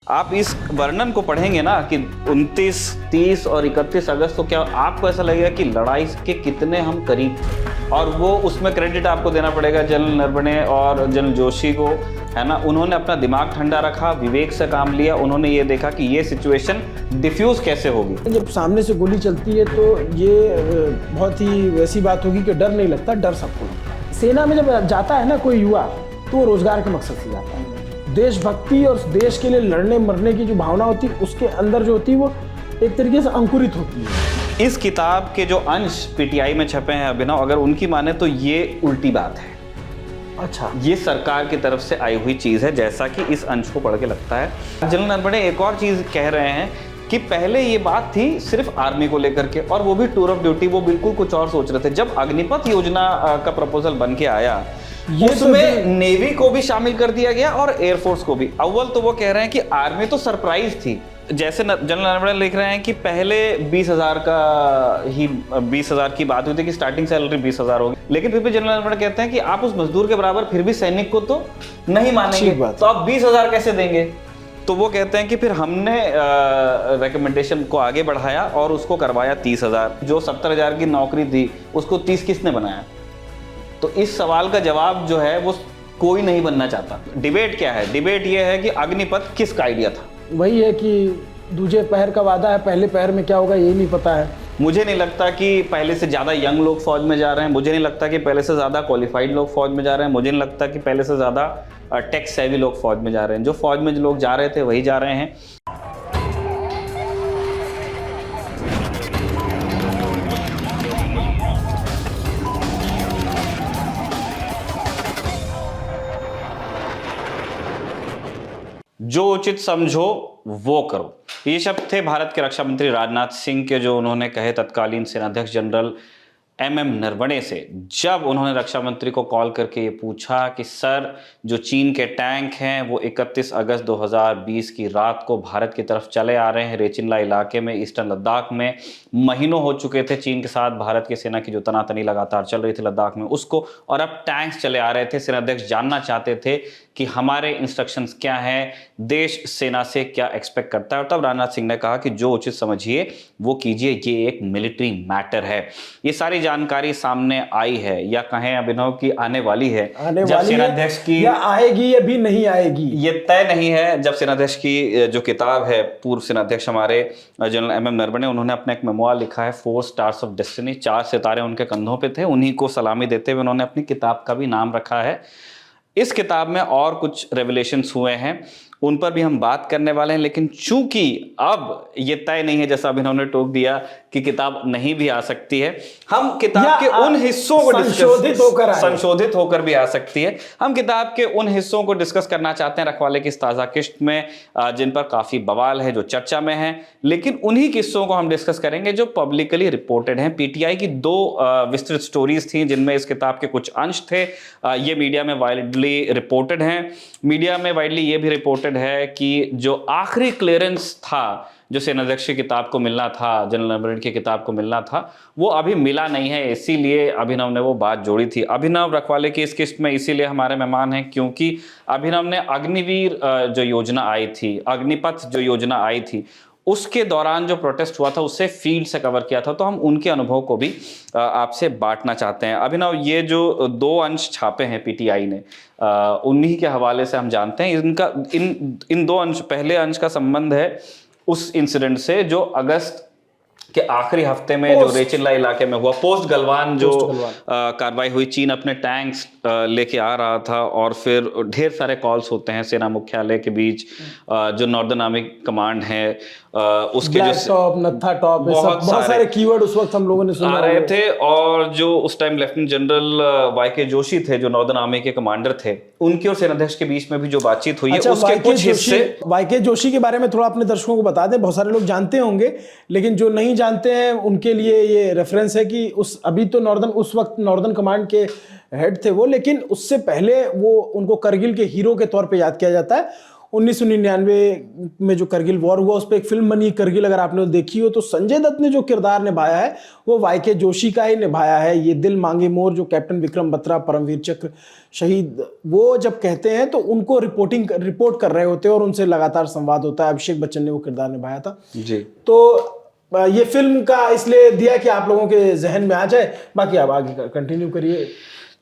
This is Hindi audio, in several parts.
आप इस वर्णन को पढ़ेंगे ना कि 29, 30 और 31 अगस्त, तो क्या आपको ऐसा लगेगा कि लड़ाई के कितने हम करीब थे। और वो उसमें क्रेडिट आपको देना पड़ेगा जनरल नरवणे और जनरल जोशी को, है ना। उन्होंने अपना दिमाग ठंडा रखा, विवेक से काम लिया। उन्होंने ये देखा कि ये सिचुएशन डिफ्यूज कैसे होगी। जब सामने से गोली चलती है तो ये बहुत ही वैसी बात होगी कि डर नहीं लगता, डर सबको लगता है। सेना में जब जाता है ना कोई युवा, तो वो रोजगार के मकसद से जाता है। देशभक्ति और देश के लिए लड़ने मरने की जो भावना होती है उसके अंदर जो होती है वो एक तरीके से अंकुरित होती है। इस किताब के जो अंश पीटीआई में छपे हैं अभिनव, अगर उनकी माने तो ये उल्टी बात है। अच्छा, ये सरकार की तरफ से आई हुई चीज है, जैसा कि इस अंश को पढ़ के लगता है। जनरल नरवणे एक और चीज कह रहे हैं कि पहले ये बात थी सिर्फ आर्मी को लेकर के, और वो भी टूर ऑफ ड्यूटी, वो बिल्कुल कुछ और सोच रहे थे। जब अग्निपथ योजना का प्रपोजल बन के आया, उसमें नेवी को भी शामिल कर दिया गया और एयरफोर्स को भी। अव्वल तो वो कह रहे हैं कि आर्मी तो सरप्राइज थी। जैसे जनरल नरवणे लिख रहे हैं कि पहले 20,000 की बात हुई थी कि स्टार्टिंग सैलरी 20,000 होगी, लेकिन फिर भी जनरल नरवणे कहते हैं कि आप उस मजदूर के बराबर फिर भी सैनिक को तो नहीं मानेंगे, तो आप 20,000 कैसे देंगे। तो वो कहते हैं कि फिर हमने रिकमेंडेशन को आगे बढ़ाया और उसको करवाया 30,000। जो 70,000 की नौकरी थी उसको 30 किसने बनाया। तो इस सवाल का जवाब जो है वो कोई नहीं बनना चाहता। डिबेट क्या है? डिबेट ये है कि अग्निपथ किसका आइडिया था। वही है कि दूजे पहर का वादा है, पहले पहर में क्या होगा यही नहीं पता है। मुझे नहीं लगता कि पहले से ज़्यादा यंग लोग फौज में जा रहे हैं। मुझे नहीं लगता कि पहले से ज़्यादा क्वालिफाइड लोग फौज में जा रहे हैं। मुझे नहीं लगता कि पहले से ज़्यादा टेक सेवी लोग फौज में जा रहे हैं। जो फौज में जो लोग जा रहे थे वही जा रहे हैं। जो उचित समझो वो करो, ये शब्द थे भारत के रक्षा मंत्री राजनाथ सिंह के, जो उन्होंने कहे तत्कालीन सेनाध्यक्ष जनरल एमएम नरवणे से, जब उन्होंने रक्षा मंत्री को कॉल करके ये पूछा कि सर, जो चीन के टैंक हैं वो 31 अगस्त 2020 की रात को भारत की तरफ चले आ रहे हैं। रेचिनला इलाके में, ईस्टर्न लद्दाख में महीनों हो चुके थे चीन के साथ भारत की सेना की जो तनातनी लगातार चल रही थी लद्दाख में उसको, और अब टैंक्स चले आ रहे थे। सेनाध्यक्ष जानना चाहते थे कि हमारे इंस्ट्रक्शंस क्या हैं, देश सेना से क्या एक्सपेक्ट करता है। और तब राजनाथ सिंह ने कहा कि जो उचित समझिए वो कीजिए, ये एक मिलिट्री मैटर है। ये सारी जानकारी सामने आई है, या कहें अभिनव की आने वाली है। जब सेनाध्यक्ष की या आएगी या भी नहीं आएगी ये तय नहीं है। जब सेनाध्यक्ष की जो किताब है, पूर्व सेनाध्यक्ष हमारे जनरल एमएम नरवणे, उन्होंने अपना एक मेमोयर लिखा है 4 स्टार्स ऑफ डेस्टिनी, 4 सितारे उनके कंधों पे थे। उन्हीं को सलामी देते हुए उन्होंने अपनी किताब का भी नाम रखा है। इस किताब में और कुछ रेवलेशंस हुए हैं, उन पर भी हम बात करने वाले हैं। लेकिन चूंकि अब ये तय नहीं है, जैसा अभिनव ने टोक दिया कि किताब नहीं भी आ सकती है, हम किताब के उन हिस्सों को संशोधित होकर भी आ सकती है। हम किताब के उन हिस्सों को डिस्कस करना चाहते हैं रखवाले की इस ताज़ा किस्त में, जिन पर काफ़ी बवाल है, जो चर्चा में है। लेकिन उन्हीं किस्सों को हम डिस्कस करेंगे जो पब्लिकली रिपोर्टेड हैं। पीटीआई की 2 विस्तृत स्टोरीज थी जिनमें इस किताब के कुछ अंश थे। ये मीडिया में वाइडली रिपोर्टेड हैं। मीडिया में वाइडली ये भी रिपोर्टेड है कि जो आखिरी क्लियरेंस था, जो सेनाध्यक्ष की किताब को मिलना था, जनरल नरवणे की किताब को मिलना था, वो अभी मिला नहीं है। इसीलिए अभिनव ने वो बात जोड़ी थी। अभिनव रखवाले की इस किस्त में इसीलिए हमारे मेहमान हैं क्योंकि अभिनव ने अग्निवीर जो योजना आई थी, अग्निपथ जो योजना आई थी, उसके दौरान जो प्रोटेस्ट हुआ था उससे फील्ड से कवर किया था। तो हम उनके अनुभव को भी आपसे बांटना चाहते हैं। अभिनव, ये जो 2 अंश छापे हैं पीटीआई ने, उन्हीं के हवाले से हम जानते हैं। इनका इन 2 अंश, पहले अंश का संबंध है उस इंसिडेंट से जो अगस्त के आखिरी हफ्ते में जो रेचिनला इलाके में हुआ, पोस्ट गलवान जो कार्रवाई हुई। चीन अपने टैंक्स लेके आ रहा था और फिर ढेर सारे कॉल्स होते हैं सेना मुख्यालय के बीच, जो नॉर्दर्न आर्मी कमांड है उसके जो नत्था टॉप, बहुत सारे कीवर्ड उस वक्त हम लोगों ने सुना आ रहे थे। और जो उस टाइम लेफ्टिनेंट जनरल वाईके जोशी थे, जो नॉर्दर्न आर्मी के कमांडर थे, उनके और सेनाध्यक्ष के बीच में भी जो बातचीत हुई है, उसके कुछ हिस्से। वाईके जोशी के बारे में थोड़ा अपने दर्शकों को बता दें। बहुत सारे लोग जानते होंगे, लेकिन जो नहीं जानते हैं उनके लिए ये रेफरेंस है कि अभी तो उस वक्त नॉर्दर्न कमांड के हेड थे वो, लेकिन उससे पहले वो उनको करगिल के हीरो के तौर पे याद किया जाता है। 1999 में जो करगिल वॉर हुआ उस पर एक फिल्म बनी करगिल, अगर आपने देखी हो तो संजय दत्त ने जो किरदार निभाया है वो वाईके जोशी का ही निभाया है। ये दिल मांगे मोर जो कैप्टन विक्रम बत्रा परमवीर चक्र शहीद वो जब कहते हैं तो उनको रिपोर्ट कर रहे होते हैं और उनसे लगातार संवाद होता है। अभिषेक बच्चन ने वो किरदार निभाया था जी। तो ये फिल्म का इसलिए दिया कि आप लोगों के जहन में आ जाए, बाकी आप आगे कंटिन्यू करिए।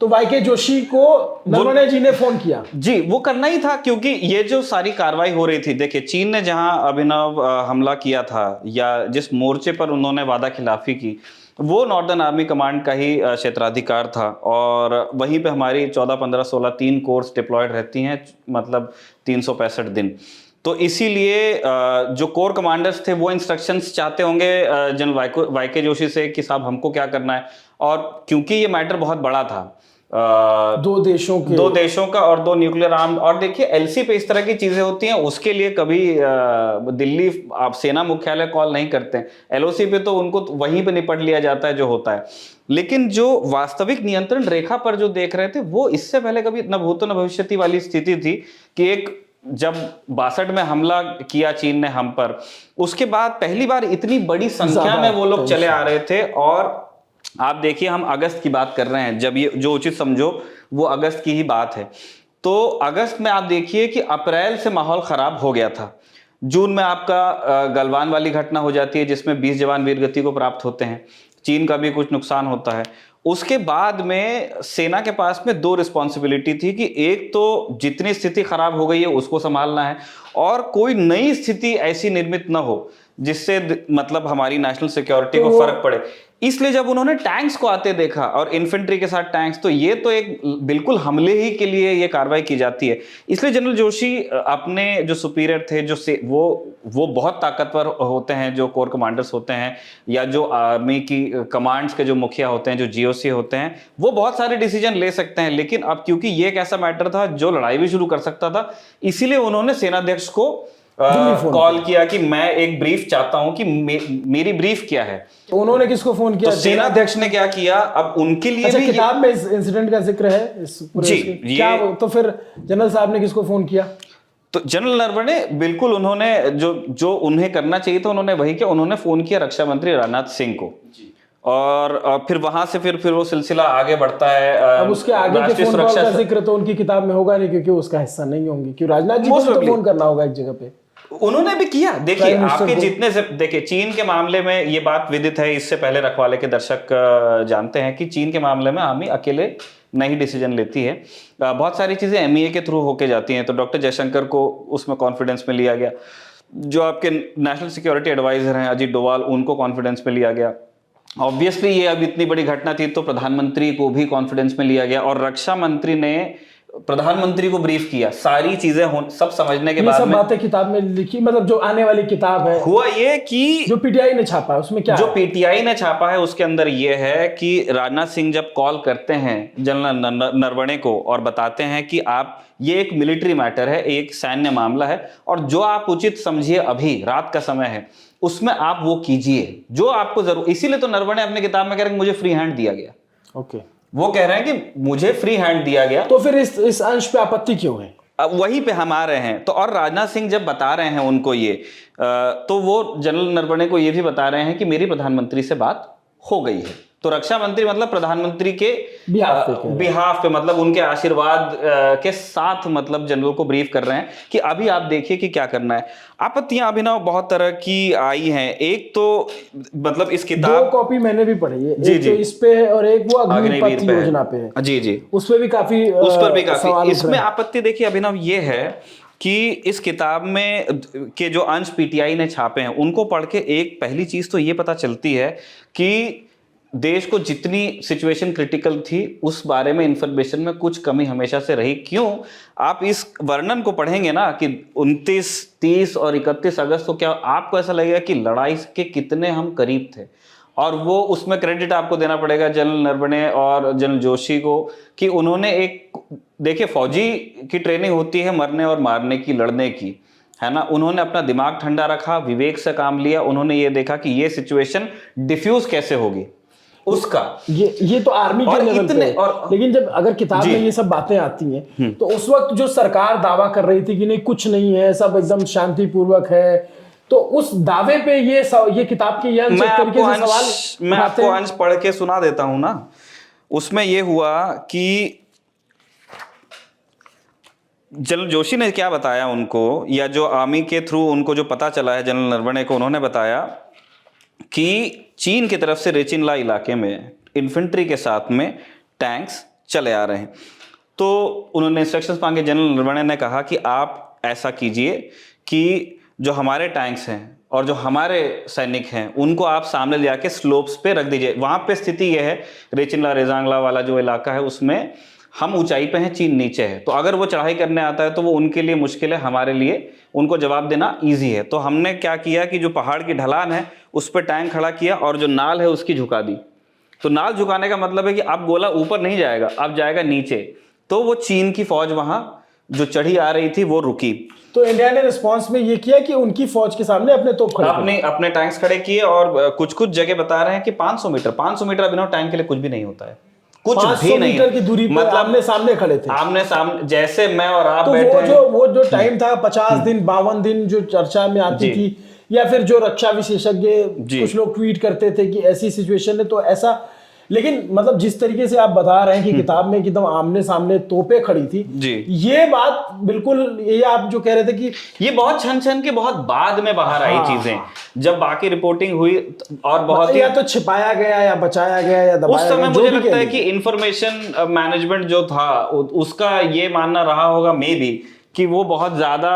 तो वाईके जोशी को नरवणे जी ने फोन किया। जी, वो करना ही था क्योंकि ये जो सारी कार्रवाई हो रही थी, देखिए चीन ने जहां अभिनव हमला किया था या जिस मोर्चे पर उन्होंने वादा खिलाफी की वो नॉर्दर्न आर्मी कमांड का ही क्षेत्राधिकार था और वहीं पे हमारी 14, 15, 16 3 कोर्स डिप्लॉयड रहती हैं, मतलब 365 दिन। तो इसीलिए जो कोर कमांडर्स थे वो इंस्ट्रक्शंस चाहते होंगे जनरल वाईके जोशी से कि साहब हमको क्या करना है। और क्योंकि ये मैटर बहुत बड़ा था, दो देशों का और 2 न्यूक्लियर आर्म, और देखिए एलसी पे इस तरह की चीजें होती हैं, उसके लिए कभी दिल्ली आप सेना मुख्यालय कॉल नहीं करते हैं, एलओसी पे तो उनको वहीं पे निपट लिया जाता है जो होता है। लेकिन जो वास्तविक नियंत्रण रेखा पर जो देख रहे थे वो इससे पहले कभी न भूतो न भविष्यति वाली स्थिति थी कि एक जब 62 में हमला किया चीन ने हम पर, उसके बाद पहली बार इतनी बड़ी संख्या में वो लोग चले आ रहे थे। और आप देखिए हम अगस्त की बात कर रहे हैं, जब ये जो उचित समझो वो अगस्त की ही बात है। तो अगस्त में आप देखिए कि अप्रैल से माहौल खराब हो गया था। जून में आपका गलवान वाली घटना हो जाती है जिसमें 20 जवान वीरगति को प्राप्त होते हैं, चीन का भी कुछ नुकसान होता है। उसके बाद में सेना के पास में 2 रिस्पॉन्सिबिलिटी थी कि एक तो जितनी स्थिति खराब हो गई है उसको संभालना है और कोई नई स्थिति ऐसी निर्मित न हो जिससे मतलब हमारी नेशनल सिक्योरिटी को फर्क पड़े। इसलिए जब उन्होंने टैंक्स को आते देखा और इन्फेंट्री के साथ टैंक्स, तो ये तो एक बिल्कुल हमले ही के लिए ये कार्रवाई की जाती है। इसलिए जनरल जोशी अपने जो सुपीरियर थे जो से वो बहुत ताकतवर होते हैं, जो कोर कमांडर्स होते हैं या जो आर्मी की कमांड्स के जो मुखिया होते हैं, जो जीओसी होते हैं, वो बहुत सारे डिसीजन ले सकते हैं। लेकिन अब क्योंकि ये एक ऐसा मैटर था जो लड़ाई भी शुरू कर सकता था, इसीलिए उन्होंने सेनाध्यक्ष को कॉल किया कि मैं एक ब्रीफ चाहता हूं कि मेरी ब्रीफ क्या है। तो उन्होंने किसको फोन किया? तो सेनाध्यक्ष ने क्या किया, अब उनके लिए भी किताब में इस इंसिडेंट का जिक्र है इस पूरे जी क्या, तो फिर जनरल साहब ने किसको फोन किया? तो जनरल नरवणे बिल्कुल उन्होंने जो उन्हें करना चाहिए था उन्होंने वही किया। उन्होंने फोन किया रक्षा मंत्री राजनाथ सिंह को और फिर वहां से फिर वो सिलसिला आगे बढ़ता है। अब उसके आगे के फोन कॉल का जिक्र तो उनकी किताब में होगा नहीं क्योंकि उसका हिस्सा नहीं होंगे, क्योंकि राजनाथ जी को तो फोन करना होगा एक जगह पे। उन्होंने भी किया। देखिए आपके जितने से देखिए चीन के मामले में ये बात विदित है, इससे पहले रखवाले के दर्शक जानते हैं कि चीन के मामले में आर्मी अकेले नहीं डिसीजन लेती है, बहुत सारी चीजें एमईए के थ्रू होके जाती हैं। तो डॉक्टर जयशंकर को उसमें कॉन्फिडेंस में लिया गया, जो आपके नेशनल सिक्योरिटी एडवाइजर हैं अजीत डोवाल, उनको कॉन्फिडेंस में लिया गया। ऑब्वियसली ये अब इतनी बड़ी घटना थी तो प्रधानमंत्री को भी कॉन्फिडेंस में लिया गया और रक्षा मंत्री ने प्रधानमंत्री को ब्रीफ किया। सारी चीजें सब समझने के बाद सब बातें किताब में लिखी, मतलब जो आने वाली किताब है। हुआ ये कि जो पीटीआई ने छापा है उसमें क्या जो पीटीआई ने छापा है उसके अंदर ये है कि राजनाथ सिंह जब कॉल करते हैं जनरल नरवणे को और बताते हैं कि आप ये एक मिलिट्री मैटर है, एक सैन्य मामला है और जो आप उचित समझिए अभी रात का समय है उसमें आप वो कीजिए जो आपको जरूर। इसीलिए तो नरवणे अपने किताब में कह रहे हैं मुझे फ्री हैंड दिया गया। ओके, वो कह रहे हैं कि मुझे फ्री हैंड दिया गया। तो फिर इस अंश पे आपत्ति क्यों है? अब वहीं पे हम आ रहे हैं। तो और राजनाथ सिंह जब बता रहे हैं उनको ये तो वो जनरल नरवणे को ये भी बता रहे हैं कि मेरी प्रधानमंत्री से बात हो गई है। तो रक्षा मंत्री मतलब प्रधानमंत्री के बिहाफ पे मतलब उनके आशीर्वाद के साथ मतलब जनरल को ब्रीफ कर रहे हैं कि अभी आप देखिए कि क्या करना है। आपत्तियां अभिनव बहुत तरह की आई हैं। एक तो मतलब इस किताब 2 कॉपी मैंने भी पढ़ी है, एक तो इस पे है और एक वो अग्निपथ योजना पे है। जी जी, उस पर भी काफी इसमें आपत्ति देखिए अभिनव ये है कि इस किताब में के जो अंश पीटीआई ने छापे हैं उनको पढ़ के एक पहली चीज तो ये पता चलती है कि देश को जितनी सिचुएशन क्रिटिकल थी उस बारे में इंफॉर्मेशन में कुछ कमी हमेशा से रही। क्यों? आप इस वर्णन को पढ़ेंगे ना कि 29, 30 और 31 अगस्त को क्या आपको ऐसा लगेगा कि लड़ाई के कितने हम करीब थे। और वो उसमें क्रेडिट आपको देना पड़ेगा जनरल नरवणे और जनरल जोशी को कि उन्होंने एक देखिए फौजी की ट्रेनिंग होती है मरने और मारने की, लड़ने की, है ना। उन्होंने अपना दिमाग ठंडा रखा, विवेक से काम लिया। उन्होंने ये देखा कि ये सिचुएशन डिफ्यूज कैसे होगी, उसका ये तो आर्मी के और लेवल इतने पे और लेकिन जब अगर किताब में ये सब बातें आती हैं तो उस वक्त जो सरकार दावा कर रही थी कि नहीं कुछ नहीं है, सब एकदम शांतिपूर्वक है, तो उस दावे पे ये किताब के ये अंश एक तरीके से सवाल मैं उठाते आपको हैं। अंश पढ़ के सुना देता हूं ना। उसमें ये हुआ कि जनरल जोशी ने क्या बताया उनको, या जो आर्मी के थ्रू उनको जो पता चला है जनरल नरवणे को, उन्होंने बताया कि चीन की तरफ से रेचिनला इलाके में इन्फेंट्री के साथ में टैंक्स चले आ रहे हैं। तो उन्होंने इंस्ट्रक्शंस मांगे। जनरल नरवणे ने कहा कि आप ऐसा कीजिए कि जो हमारे टैंक्स हैं और जो हमारे सैनिक हैं उनको आप सामने ले जाके स्लोप्स पे रख दीजिए। वहां पे स्थिति यह है, रेचिनला रेजांगला वाला जो इलाका है उसमें हम ऊंचाई पे हैं, चीन नीचे है, तो अगर वो चढ़ाई करने आता है तो वो उनके लिए मुश्किल है, हमारे लिए उनको जवाब देना ईजी है। तो हमने क्या किया कि जो पहाड़ की ढलान है उस पर टैंक खड़ा किया और जो नाल है उसकी झुका दी। तो नाल झुकाने का मतलब है कि अब गोला ऊपर नहीं जाएगा, अब जाएगा नीचे। तो वो चीन की फौज वहां जो चढ़ी आ रही थी वो रुकी। तो इंडिया ने रिस्पांस में ये किया कि उनकी फौज के सामने अपने तोप खड़े अपने टैंक्स खड़े किए। और कुछ कुछ जगह बता रहे हैं कि 500 मीटर अभिनव टैंक के लिए कुछ भी नहीं होता है, कुछ भी नहीं। 500 मीटर की दूरी पर मतलब आमने सामने खड़े थे, आमने सामने, जैसे मैं और आप तो बैठे वो जो टाइम था 50 दिन 52 दिन जो चर्चा में आती थी, या फिर जो रक्षा विशेषज्ञ कुछ लोग ट्वीट करते थे कि ऐसी सिचुएशन है तो ऐसा, लेकिन मतलब जिस तरीके से आप बता रहे हैं कि किताब में एकदम आमने सामने तोपें खड़ी थी जी, ये बात बिल्कुल, ये आप जो कह रहे थे कि ये बहुत छन छन के बहुत बाद में बाहर आई चीजें, जब बाकी रिपोर्टिंग हुई और बहुत या तो छिपाया गया या बचाया गया या दबाया उस समय गया, मुझे लगता है कि इंफॉर्मेशन मैनेजमेंट जो था उसका ये मानना रहा होगा मे बी कि वो बहुत ज्यादा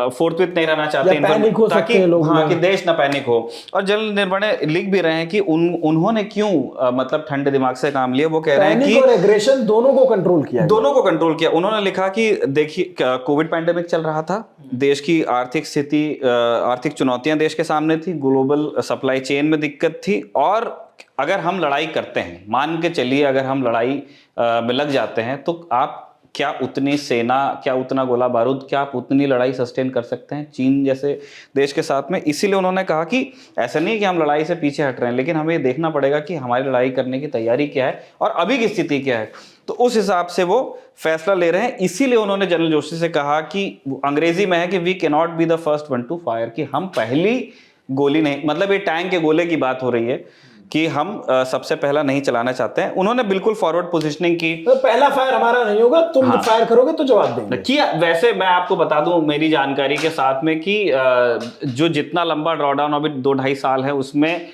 फोर्थविथ नहीं रहना चाहते, पैनिक हो ताकि सकते हैं लोग, हाँ कि देश ना पैनिक हो। और जनरल नरवणे लिख भी रहे हैं कि उन्होंने क्यों मतलब ठंडे दिमाग से काम लिया। वो कह रहे हैं कि और एग्रेशन दोनों को कंट्रोल किया, दोनों को कंट्रोल किया। उन्होंने लिखा कि देखिए कोविड पैंडेमिक चल रहा था, देश की आर्थिक स्थिति, आर्थिक चुनौतियां देश के सामने थी, ग्लोबल सप्लाई चेन में दिक्कत थी, और अगर हम लड़ाई करते हैं, मान के चलिए अगर हम लड़ाई में लग जाते हैं तो आप क्या उतनी सेना, क्या उतना गोला बारूद, क्या आप उतनी लड़ाई सस्टेन कर सकते हैं चीन जैसे देश के साथ में। इसीलिए उन्होंने कहा कि ऐसा नहीं कि हम लड़ाई से पीछे हट रहे हैं, लेकिन हमें ये देखना पड़ेगा कि हमारी लड़ाई करने की तैयारी क्या है और अभी की स्थिति क्या है। तो उस हिसाब से वो फैसला ले रहे हैं। इसीलिए उन्होंने जनरल जोशी से कहा कि अंग्रेजी में है कि we can not be the first one to fire, कि हम पहली गोली नहीं, मतलब ये टैंक के गोले की बात हो रही है कि हम सबसे पहला नहीं चलाना चाहते हैं। उन्होंने बिल्कुल फॉरवर्ड पोजीशनिंग की, तो पहला फायर हमारा नहीं होगा, तुम फायर करोगे तो जवाब देंगे किया। वैसे मैं आपको बता दूं मेरी जानकारी के साथ में कि जो जितना लंबा ड्रॉडाउन अभी 2-2.5 साल है उसमें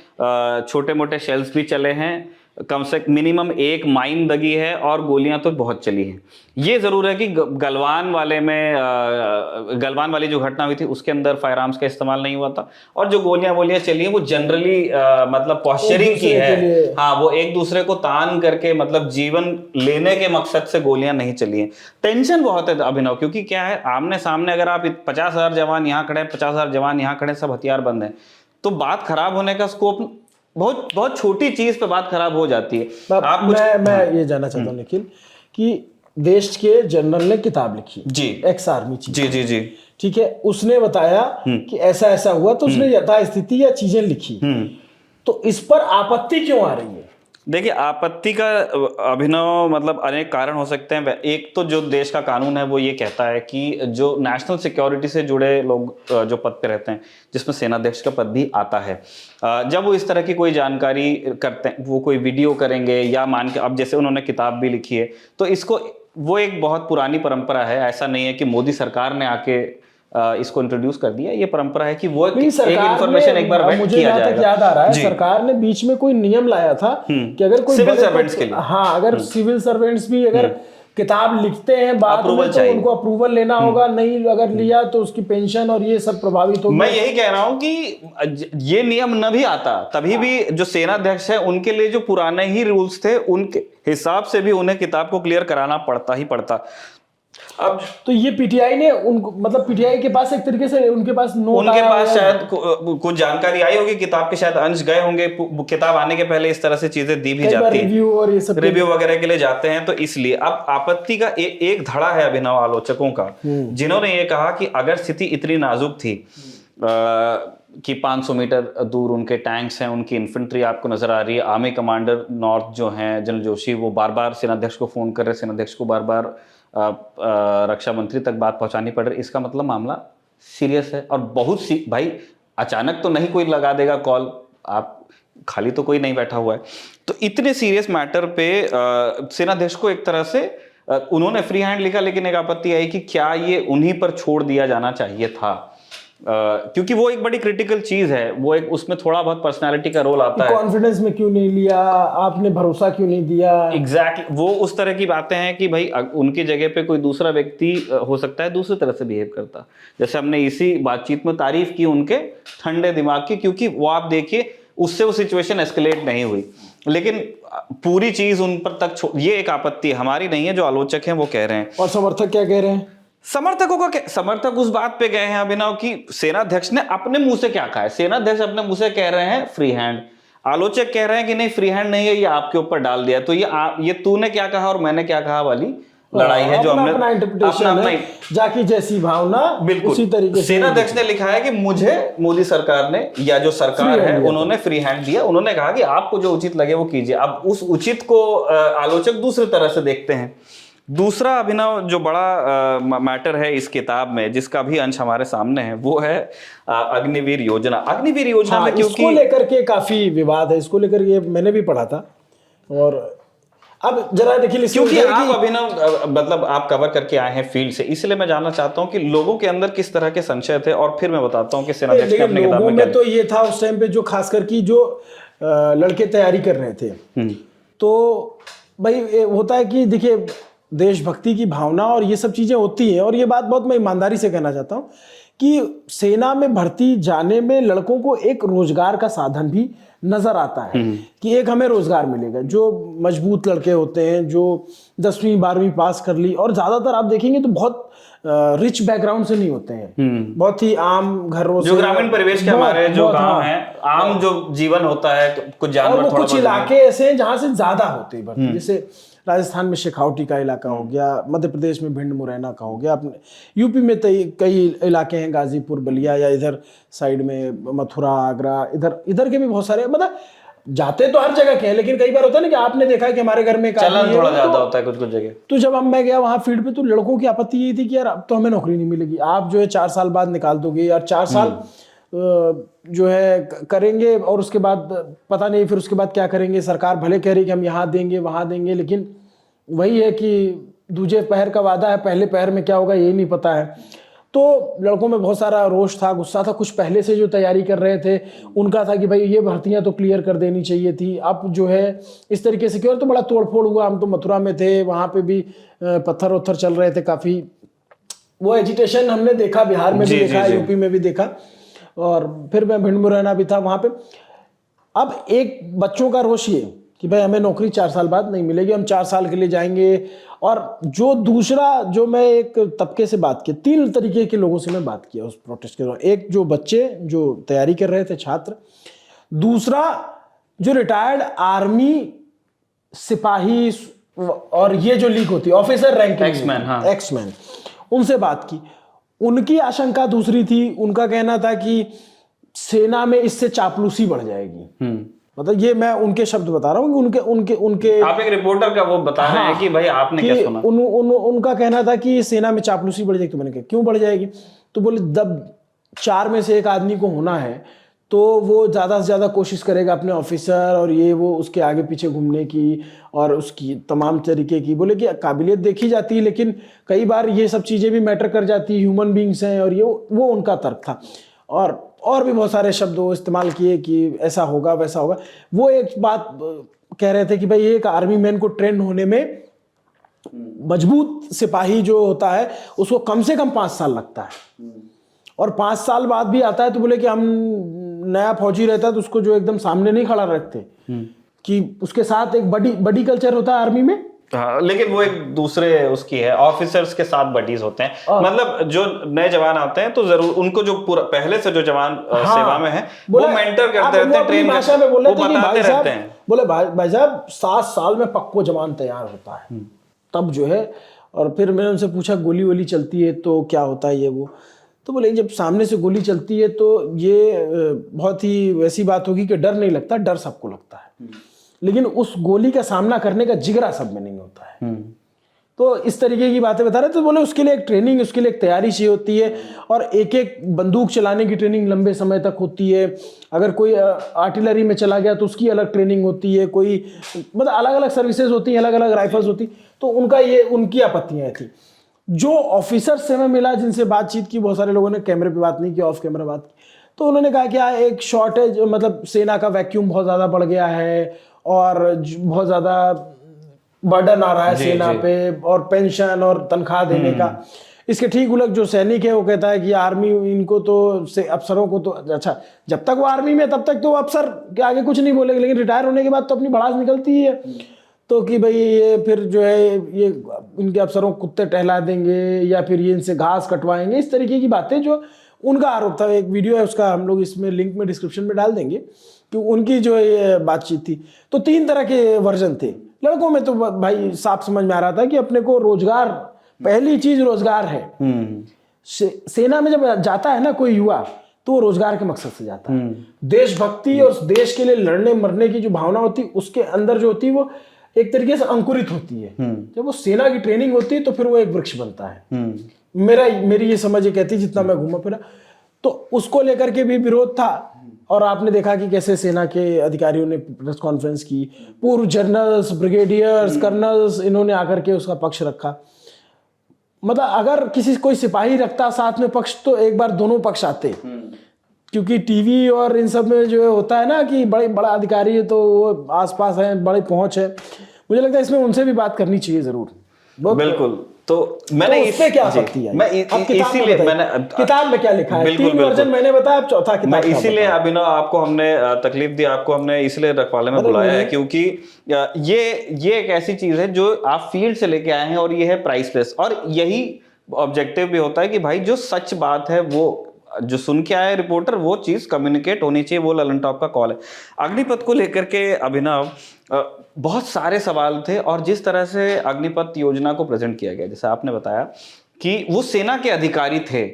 छोटे मोटे शेल्स भी चले हैं, कम से मिनिमम एक माइन दगी है और गोलियां तो बहुत चली हैं। ये जरूर है कि गलवान वाली जो घटना हुई थी उसके अंदर फायर आर्म्स का इस्तेमाल नहीं हुआ था, और जो गोलियां चली हैं वो जनरली मतलब पॉस्चरिंग की है। हाँ, वो एक दूसरे को तान करके मतलब जीवन लेने के मकसद से गोलियां नहीं चली हैं। टेंशन बहुत है अभिनव, क्योंकि क्या है, आमने सामने अगर आप 50,000 जवान यहाँ खड़े हैं, 50,000 जवान यहाँ खड़े, सब हथियार बंद हैं, तो बात खराब होने का स्कोप, बहुत बहुत छोटी चीज पे बात खराब हो जाती है। आप मैं ये जानना चाहता हूँ निखिल कि देश के जनरल ने किताब लिखी जी, एक्स आर्मी चीफ, जी जी जी, ठीक है, उसने बताया कि ऐसा ऐसा हुआ, तो उसने यथास्थिति या चीजें लिखी, तो इस पर आपत्ति क्यों आ रही है? देखिए, आपत्ति का अभिनव मतलब अनेक कारण हो सकते हैं। एक तो जो देश का कानून है वो ये कहता है कि जो नेशनल सिक्योरिटी से जुड़े लोग जो पद पे रहते हैं, जिसमें सेनाध्यक्ष का पद भी आता है, जब वो इस तरह की कोई जानकारी करते हैं, वो कोई वीडियो करेंगे या मान के, अब जैसे उन्होंने किताब भी लिखी है, तो इसको, वो एक बहुत पुरानी परंपरा है। ऐसा नहीं है कि मोदी सरकार ने आके इसको इंट्रोड्यूस कर दिया, ये परंपरा है कि वो एक इंफॉर्मेशन एक बार वेट किया जाएगा। मुझे याद आ रहा है सरकार ने बीच में कोई नियम लाया था कि अगर कोई सिविल सर्वेंट्स के लिए, हाँ, अगर सिविल सर्वेंट्स भी अगर किताब लिखते हैं बाद में तो उनको अप्रूवल लेना होगा, नहीं अगर लिया तो उसकी पेंशन और ये सब प्रभावित होगा। मैं यही कह रहा हूं कि ये नियम न भी आता तभी भी जो सेनाध्यक्ष है उनके लिए जो पुराने ही रूल्स थे उनके हिसाब से भी उन्हें किताब को क्लियर कराना पड़ता ही पड़ता। अब तो ये पीटीआई ने उनको, मतलब पीटीआई के पास एक तरीके से उनके पास शायद कुछ जानकारी आई होगी, किताब के शायद अंश गए होंगे, किताब आने के पहले इस तरह से चीजें दी भी जाती है, रिव्यू और ये सब रिव्यू वगैरह के लिए जाते हैं। तो इसलिए अब आपत्ति का एक धड़ा है अभिनव आलोचकों का, जिन्होंने ये कहा कि अगर स्थिति इतनी नाजुक थी कि 500 मीटर दूर उनके टैंक्स हैं, उनकी इन्फेंट्री आपको नजर आ रही है। आर्मी कमांडर नॉर्थ जो हैं जनरल जोशी, वो बार बार सेनाध्यक्ष को फोन कर रहे, सेनाध्यक्ष को बार बार रक्षा मंत्री तक बात पहुंचानी पड़ रही। इसका मतलब मामला सीरियस है। और बहुत सी भाई अचानक तो नहीं कोई लगा देगा कॉल, आप खाली तो कोई नहीं बैठा हुआ है। तो इतने सीरियस मैटर पे सेनाध्यक्ष को एक तरह से उन्होंने फ्री हैंड लिखा, लेकिन एक आपत्ति आई कि क्या ये उन्हीं पर छोड़ दिया जाना चाहिए था, क्योंकि वो एक बड़ी क्रिटिकल चीज है, वो एक उसमें थोड़ा बहुत पर्सनालिटी का रोल आता है। कॉन्फिडेंस में क्यों नहीं लिया आपने, भरोसा क्यों नहीं दिया? एग्जैक्टली वो उस तरह की बातें हैं कि भाई उनकी जगह पे कोई दूसरा व्यक्ति हो सकता है दूसरी तरह से बिहेव करता। जैसे हमने इसी बातचीत में तारीफ की उनके ठंडे दिमाग की, क्योंकि वो आप देखिए उससे वो सिचुएशन एस्केलेट नहीं हुई, लेकिन पूरी चीज उन पर तक ये एक आपत्ति हमारी नहीं है, जो आलोचक हैं वो कह रहे हैं। और समर्थक क्या कह रहे हैं? समर्थक उस बात पे गए हैं अभिनव कि सेनाध्यक्ष ने अपने मुंह से क्या कहा है। सेनाध्यक्ष अपने मुंह से कह रहे हैं फ्री हैंड, आलोचक कह रहे हैं कि नहीं फ्री हैंड नहीं है, ये आपके ऊपर डाल दिया। तो ये तूने क्या कहा और मैंने क्या कहा वाली लड़ाई है, जो हमने अपना इंटरप्रिटेशन है, जाकी जैसी भावना बिल्कुल उसी तरीके से। सेनाध्यक्ष ने लिखा है कि मुझे मोदी सरकार ने या जो सरकार है उन्होंने फ्री हैंड दिया, उन्होंने कहा कि आपको जो उचित लगे वो कीजिए। अब उस उचित को आलोचक दूसरी तरह से देखते हैं। दूसरा अभिनव जो बड़ा मैटर है इस किताब में, जिसका भी अंश हमारे सामने है, वो है अग्निवीर योजना। अग्निवीर योजना में क्योंकि इसको लेकर के काफी विवाद है, इसको लेकर के मैंने भी पढ़ा था। और अब जरा देखिए, क्योंकि आप अभिनव मतलब आप कवर करके आए हैं फील्ड से, इसलिए मैं जानना चाहता हूं कि लोगों के अंदर किस तरह के संशय थे, और फिर मैं बताता हूं कि सेनाध्यक्ष ने अपनी किताब में क्या। तो ये था उस टाइम पे जो खासकर की जो लड़के तैयारी कर रहे थे, तो भाई होता है कि देखिए देशभक्ति की भावना और ये सब चीजें होती हैं। और ये बात बहुत मैं ईमानदारी से कहना चाहता हूँ कि सेना में भर्ती जाने में लड़कों को एक रोजगार का साधन भी नजर आता है कि एक हमें रोजगार मिलेगा। जो मजबूत लड़के होते हैं, जो 10वीं 12वीं पास कर ली, और ज्यादातर आप देखेंगे तो बहुत रिच बैकग्राउंड से नहीं होते हैं, बहुत ही आम घरों से, जो ग्रामीण परिवेश के हमारे जो गांव हैं, आम जो जीवन होता है, कुछ जानवर, और कुछ इलाके ऐसे हैं जहां से ज्यादा होते हैं भर्ती। जैसे राजस्थान में शेखावटी का इलाका हो गया, मध्य प्रदेश में भिंड मुरैना का हो गया, अपने यूपी में कई इलाके हैं, गाजीपुर बलिया, या इधर साइड में मथुरा आगरा, इधर के भी बहुत सारे, मतलब जाते तो हर जगह के हैं, लेकिन कई बार होता है ना कि आपने देखा है कि हमारे घर में चलन थोड़ा ज्यादा होता है कुछ जगह। तो जब मैं गया वहां फील्ड पे, तो लड़कों की आपत्ति यही थी कि यार अब तो हमें नौकरी नहीं मिलेगी, आप जो है 4 साल बाद निकाल दोगे, यार 4 साल जो है करेंगे और उसके बाद पता नहीं फिर उसके बाद क्या करेंगे। सरकार भले कह रही कि हम यहाँ देंगे वहाँ देंगे, लेकिन वही है कि दूजे पहर का वादा है, पहले पहर में क्या होगा ये नहीं पता है। तो लड़कों में बहुत सारा रोष था, गुस्सा था। कुछ पहले से जो तैयारी कर रहे थे उनका था कि भाई ये भर्तियां तो क्लियर कर देनी चाहिए थी, अब जो है इस तरीके से क्यों। तो बड़ा तोड़फोड़ हुआ। हम तो मथुरा में थे, वहाँ पे भी पत्थर उत्थर चल रहे थे काफ़ी। वो एजिटेशन हमने देखा, बिहार में भी देखा, यूपी में भी देखा, और फिर मैं भिंड मुरैना भी था वहाँ पे। अब एक बच्चों का रोष ये कि भाई हमें नौकरी 4 साल बाद नहीं मिलेगी, हम 4 साल के लिए जाएंगे। और जो दूसरा, जो मैं एक तबके से बात की, 3 तरीके के लोगों से मैं बात किया उस प्रोटेस्ट के दौरान। एक जो बच्चे जो तैयारी कर रहे थे, छात्र। दूसरा जो रिटायर्ड आर्मी सिपाही, और ये जो लीक होती है ऑफिसर रैंक, एक्समैन, उनसे बात की। उनकी आशंका दूसरी थी। उनका कहना था कि सेना में इससे चापलूसी बढ़ जाएगी। मतलब ये मैं उनके शब्द बता रहा हूँ कि उनके आप एक रिपोर्टर का वो बता रहे हैं कि भाई आपने क्या सुना। उनका कहना था कि सेना में चापलूसी बढ़ जाएगी। तो मैंने कहा क्यों बढ़ जाएगी? तो बोले जब 4 में से एक आदमी को होना है तो वो ज़्यादा से ज़्यादा कोशिश करेगा अपने ऑफिसर और ये वो उसके आगे पीछे घूमने की और उसकी तमाम तरीके की। बोले कि काबिलियत देखी जाती है, लेकिन कई बार ये सब चीज़ें भी मैटर कर जाती है, ह्यूमन बींग्स हैं, और ये वो उनका तर्क था। और भी बहुत सारे शब्द वो इस्तेमाल किए कि ऐसा होगा वैसा होगा। वो एक बात कह रहे थे कि भाई एक आर्मी मैन को ट्रेंड होने में, मजबूत सिपाही जो होता है उसको कम से कम 5 साल लगता है, और 5 साल बाद भी आता है। तो बोले कि हम नया फौजी रहता है तो उसको जो एकदम सामने नहीं खड़ा रखते, कि उसके साथ एक बडी कल्चर होता है आर्मी में। हाँ, लेकिन वो एक दूसरे उसकी है, ऑफिसर्स के साथ बडीज होते हैं। मतलब जो नए जवान आते हैं तो जरूर उनको जो पूरा पहले से जो जवान सेवा में है वो मेंटर करते रहते हैं, ट्रेन भाषा में बोले थे कि बताते रहते हैं। बोले भाई साहब 7 साल में पक्को जवान तैयार होता है, तब जो है। और फिर मैंने उनसे पूछा गोली वोली चलती है तो क्या होता है ये वो। तो बोले जब सामने से गोली चलती है तो ये बहुत ही वैसी बात होगी कि डर नहीं लगता, डर सबको लगता है, लेकिन उस गोली का सामना करने का जिगरा सब में नहीं होता है। तो इस तरीके की बातें बता रहे, तो बोले उसके लिए एक ट्रेनिंग, उसके लिए एक तैयारी चाहिए होती है, और एक एक बंदूक चलाने की ट्रेनिंग लंबे समय तक होती है। अगर कोई आर्टिलरी में चला गया तो उसकी अलग ट्रेनिंग होती है, कोई मतलब अलग अलग सर्विसेज होती हैं, अलग अलग राइफल्स होती, तो उनका ये उनकी आपत्तियाँ थी। जो ऑफिसर्स से मैं मिला, जिनसे बातचीत की, बहुत सारे लोगों ने कैमरे पे बात नहीं की, ऑफ कैमरा बात की, तो उन्होंने कहा कि एक शॉर्टेज, मतलब सेना का वैक्यूम बहुत ज़्यादा बढ़ गया है और बहुत ज़्यादा बर्डन आ रहा है सेना पे, और पेंशन और तनख्वाह देने का। इसके ठीक उलट जो सैनिक है वो कहता है कि आर्मी इनको तो से अफसरों को तो अच्छा, जब तक वो आर्मी में तब तक तो अफसर के आगे कुछ नहीं बोलेंगे, लेकिन रिटायर होने के बाद तो अपनी भड़ास निकलती ही है। तो कि भाई ये फिर जो है ये इनके अफसरों को कुत्ते टहला देंगे या फिर ये इनसे घास कटवाएंगे, इस तरीके की बातें जो उनका आरोप था। एक वीडियो है उसका, हम लोग इसमें लिंक में डिस्क्रिप्शन में डाल देंगे, कि उनकी जो ये बातचीत थी। तो 3 तरह के वर्जन थे। लड़कों में तो भाई साफ समझ में आ रहा था कि अपने को रोजगार, पहली चीज रोजगार है। सेना में जब जाता है ना कोई युवा, तो वो रोजगार के मकसद से जाता है। देशभक्ति और देश के लिए लड़ने मरने की जो भावना होती है उसके अंदर जो होती है वो एक तरीके से अंकुरित होती है। जब वो सेना की ट्रेनिंग होती है तो फिर वो एक वृक्ष बनता है। मेरी ये समझ ये कहती, जितना मैं घूमा फिरा, तो उसको लेकर के भी विरोध था। और आपने देखा कि कैसे सेना के अधिकारियों ने प्रेस कॉन्फ्रेंस की, पूर्व जनरल्स, ब्रिगेडियर्स, कर्नल्स, इन्होंने आकर के उसका पक्ष रखा। मतलब अगर कोई सिपाही रखता साथ में पक्ष, तो एक बार दोनों पक्ष आते। क्योंकि टीवी और इन सब में जो होता है ना कि बड़ा अधिकारी है तो वो आसपास है, बड़ी पहुंच है, मुझे लगता है इसमें उनसे भी बात करनी चाहिए जरूर। बिल्कुल। तो मैंने तो इसमें क्या आपत्ति है? मैं इसीलिए मैंने किताब में क्या लिखा है? 3 वर्जन मैंने बताया, अब चौथा किताब। मैं इसीलिए अभिनव आपको हमने तकलीफ दी, आपको हमने इसलिए रखवाले में बुलाया है क्योंकि ये एक ऐसी चीज है जो आप फील्ड से लेके आए हैं, और ये है प्राइसलेस। और यही ऑब्जेक्टिव भी होता है कि भाई जो सच बात है, वो जो सुन के आए रिपोर्टर, वो चीज कम्युनिकेट होनी चाहिए। वो ललन टॉप का कॉल है। अग्निपथ को लेकर के अभिनव बहुत सारे सवाल थे, और जिस तरह से अग्निपथ योजना को प्रेजेंट किया गया, जैसे आपने बताया कि वो सेना के अधिकारी थे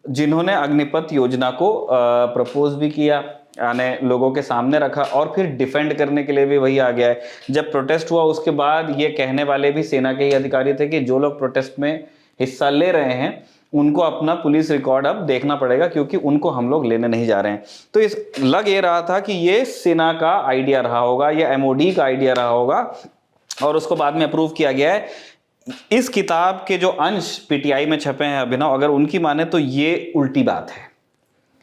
जिन्होंने अग्निपथ योजना को प्रपोज भी किया, यानी लोगों के सामने रखा, और फिर डिफेंड करने के लिए भी वही आ गया है। जब प्रोटेस्ट हुआ उसके बाद ये कहने वाले भी सेना के ही अधिकारी थे कि जो लोग प्रोटेस्ट में हिस्सा ले रहे हैं उनको अपना पुलिस रिकॉर्ड अब देखना पड़ेगा, क्योंकि उनको हम लोग लेने नहीं जा रहे हैं। तो लग ये रहा था कि ये सेना का आइडिया रहा होगा, ये एमओडी का आइडिया रहा होगा, और उसको बाद में अप्रूव किया गया है। इस किताब के जो अंश पीटीआई में छपे हैं अभिनव, अगर उनकी माने तो ये उल्टी बात है।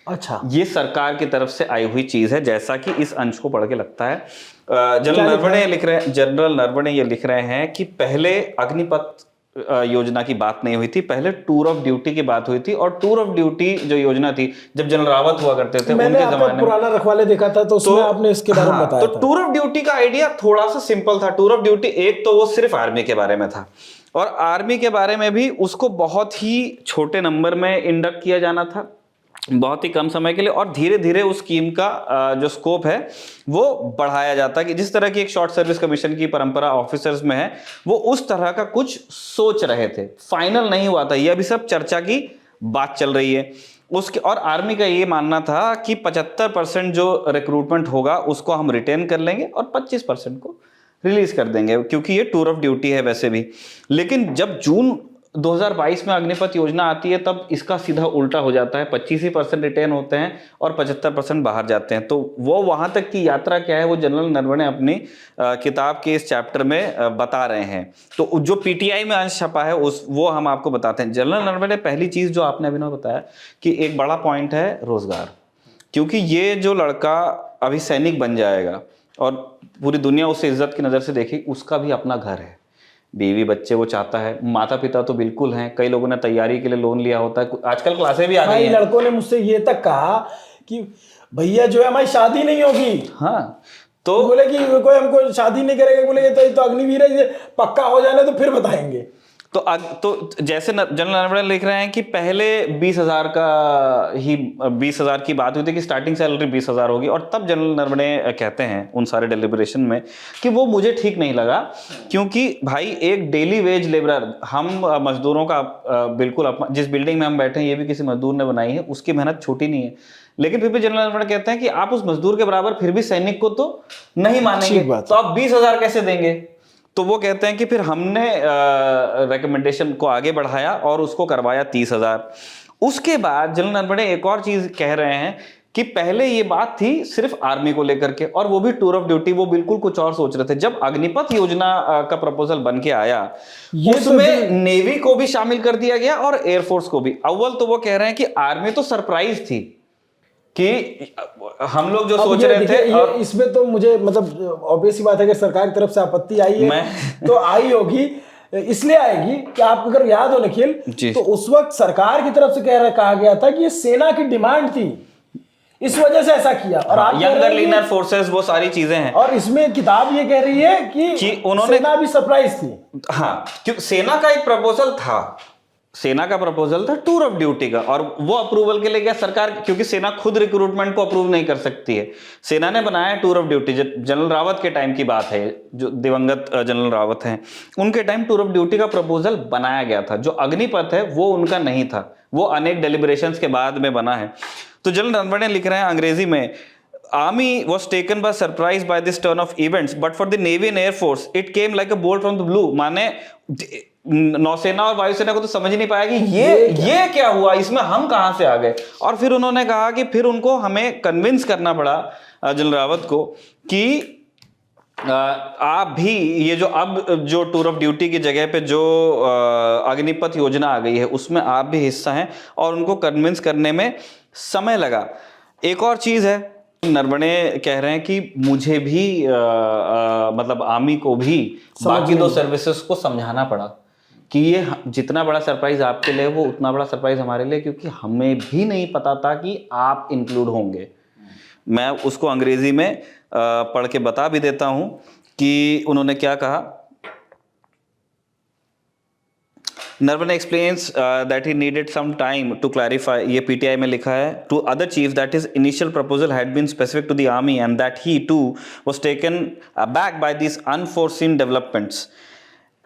अच्छा, ये सरकार की तरफ से आई हुई चीज है, जैसा कि इस अंश को पढ़ के लगता है। जनरल नरवणे ये लिख रहे हैं कि पहले अग्निपथ योजना की बात नहीं हुई थी, पहले टूर ऑफ ड्यूटी की बात हुई थी। और टूर ऑफ ड्यूटी जो योजना थी, जब जनरल रावत हुआ करते थे, मैंने उनके जमाने में पुराना रखवाले देखा था, तो उसमें आपने इसके बारे में बताया तो टूर ऑफ ड्यूटी का आइडिया थोड़ा सा सिंपल था। टूर ऑफ ड्यूटी एक तो वो सिर्फ आर्मी के बारे में था, और आर्मी के बारे में भी उसको बहुत ही छोटे नंबर में इंडक्ट किया जाना था, बहुत ही कम समय के लिए, और धीरे धीरे उस स्कीम का जो स्कोप है वो बढ़ाया जाता है। कि जिस तरह की एक शॉर्ट सर्विस कमीशन की परंपरा ऑफिसर्स में है, वो उस तरह का कुछ सोच रहे थे। फाइनल नहीं हुआ था, ये अभी सब चर्चा की बात चल रही है उसके। और आर्मी का ये मानना था कि 75% जो रिक्रूटमेंट होगा उसको हम रिटेन कर लेंगे और 25% को रिलीज कर देंगे, क्योंकि ये टूर ऑफ ड्यूटी है वैसे भी। लेकिन जब जून 2022 में अग्निपथ योजना आती है, तब इसका सीधा उल्टा हो जाता है। 25% रिटेन होते हैं और 75% बाहर जाते हैं। तो वो वहां तक की यात्रा क्या है, वो जनरल नरवणे अपनी किताब के इस चैप्टर में बता रहे हैं। तो जो पीटीआई में अंश छपा है वो हम आपको बताते हैं। जनरल नरवणे, पहली चीज जो आपने अभिनव बताया कि एक बड़ा पॉइंट है रोजगार, क्योंकि ये जो लड़का अभी सैनिक बन जाएगा और पूरी दुनिया उसे इज्जत की नजर से देखेगी, उसका भी अपना घर है, बीवी बच्चे वो चाहता है, माता पिता तो बिल्कुल हैं। कई लोगों ने तैयारी के लिए लोन लिया होता है, आजकल क्लासें भी आ गई हैं। लड़कों ने मुझसे ये तक कहा कि भैया जो है हमारी शादी नहीं होगी। हाँ, तो बोले कि कोई हमको शादी नहीं करेगा, बोले तो अग्निवीर है, पक्का हो जाने तो फिर बताएंगे। तो जैसे जनरल नरवणे लिख रहे हैं कि पहले 20,000 का ही 20,000 की बात हुई थी कि स्टार्टिंग सैलरी 20,000 होगी, और तब जनरल नरवणे कहते हैं उन सारे डेलिब्रेशन में कि वो मुझे ठीक नहीं लगा, क्योंकि भाई एक डेली वेज लेबरर, हम मजदूरों का बिल्कुल जिस बिल्डिंग में हम बैठे हैं ये भी किसी मजदूर ने बनाई है, उसकी मेहनत छोटी नहीं है, लेकिन फिर भी जनरल नरवणे कहते हैं कि आप उस मजदूर के बराबर फिर भी सैनिक को तो नहीं मानेंगे, तो आप 20,000 कैसे देंगे। तो वो कहते हैं कि फिर हमने रिकमेंडेशन को आगे बढ़ाया और उसको करवाया 30,000। उसके बाद जनरल नरवणे एक और चीज कह रहे हैं कि पहले ये बात थी सिर्फ आर्मी को लेकर के, और वो भी टूर ऑफ ड्यूटी, वो बिल्कुल कुछ और सोच रहे थे। जब अग्निपथ योजना का प्रपोजल बन के आया, उसमें नेवी को भी शामिल कर दिया गया और एयरफोर्स को भी। अव्वल तो वो कह रहे हैं कि आर्मी तो सरप्राइज थी कि हम लोग जो सोच रहे थे, और इसमें तो मुझे मतलब ऑब्वियस ही बात है कि सरकार की तरफ से आपत्ति आई है तो आई होगी, इसलिए आएगी कि आपको अगर याद हो निखिल, तो उस वक्त सरकार की तरफ से कहा गया था कि ये सेना की डिमांड थी, इस वजह से ऐसा किया। और आप यंगर लीनर फोर्सेस, वो सारी चीजें हैं। और इसमें किताब ये कह रही है कि उन्होंने सेना भी सरप्राइज थी। हाँ, क्योंकि सेना का एक प्रपोजल था, सेना का प्रपोजल था टूर ऑफ ड्यूटी का, और वो अप्रूवल के लिए गया सरकार, क्योंकि सेना खुद रिक्रूटमेंट को अप्रूव नहीं कर सकती है। सेना ने बनाया tour of duty, general Rawat के टाइम की बात है, जो दिवंगत जनरल रावत हैं, उनके टाइम टूर ऑफ ड्यूटी का प्रपोजल बनाया गया था। जो अग्निपथ है वो उनका नहीं था, वो अनेक डेलिब्रेशंस के बाद में बना है। तो जनरल नरवणे लिख रहे हैं अंग्रेजी में, Army was taken by surprise by this turn of events, but for the Navy and Air Force, it came like a bolt from the blue. माने नौसेना और वायुसेना को तो समझ ही नहीं पाया कि ये क्या हुआ, इसमें हम कहां से आ गए। और फिर उन्होंने कहा कि फिर उनको हमें कन्विंस करना पड़ा जनरल रावत को कि आप भी ये जो टूर ऑफ ड्यूटी की जगह पे जो अग्निपथ योजना आ गई है उसमें आप भी हिस्सा हैं, और उनको कन्विंस करने में समय लगा। एक और चीज है, नरवणे कह रहे हैं कि मुझे भी मतलब आर्मी को भी बाकी दो सर्विसेज को समझाना पड़ा कि ये जितना बड़ा सरप्राइज आपके लिए वो उतना बड़ा सरप्राइज हमारे लिए, क्योंकि हमें भी नहीं पता था कि आप इंक्लूड होंगे। मैं उसको अंग्रेजी में पढ़ के बता भी देता हूं कि उन्होंने क्या कहा। Narawane explains that he needed some time to clarify, ये PTI में लिखा है, to other chiefs that his initial proposal had been specific to the army and that he too was taken aback by these unforeseen developments,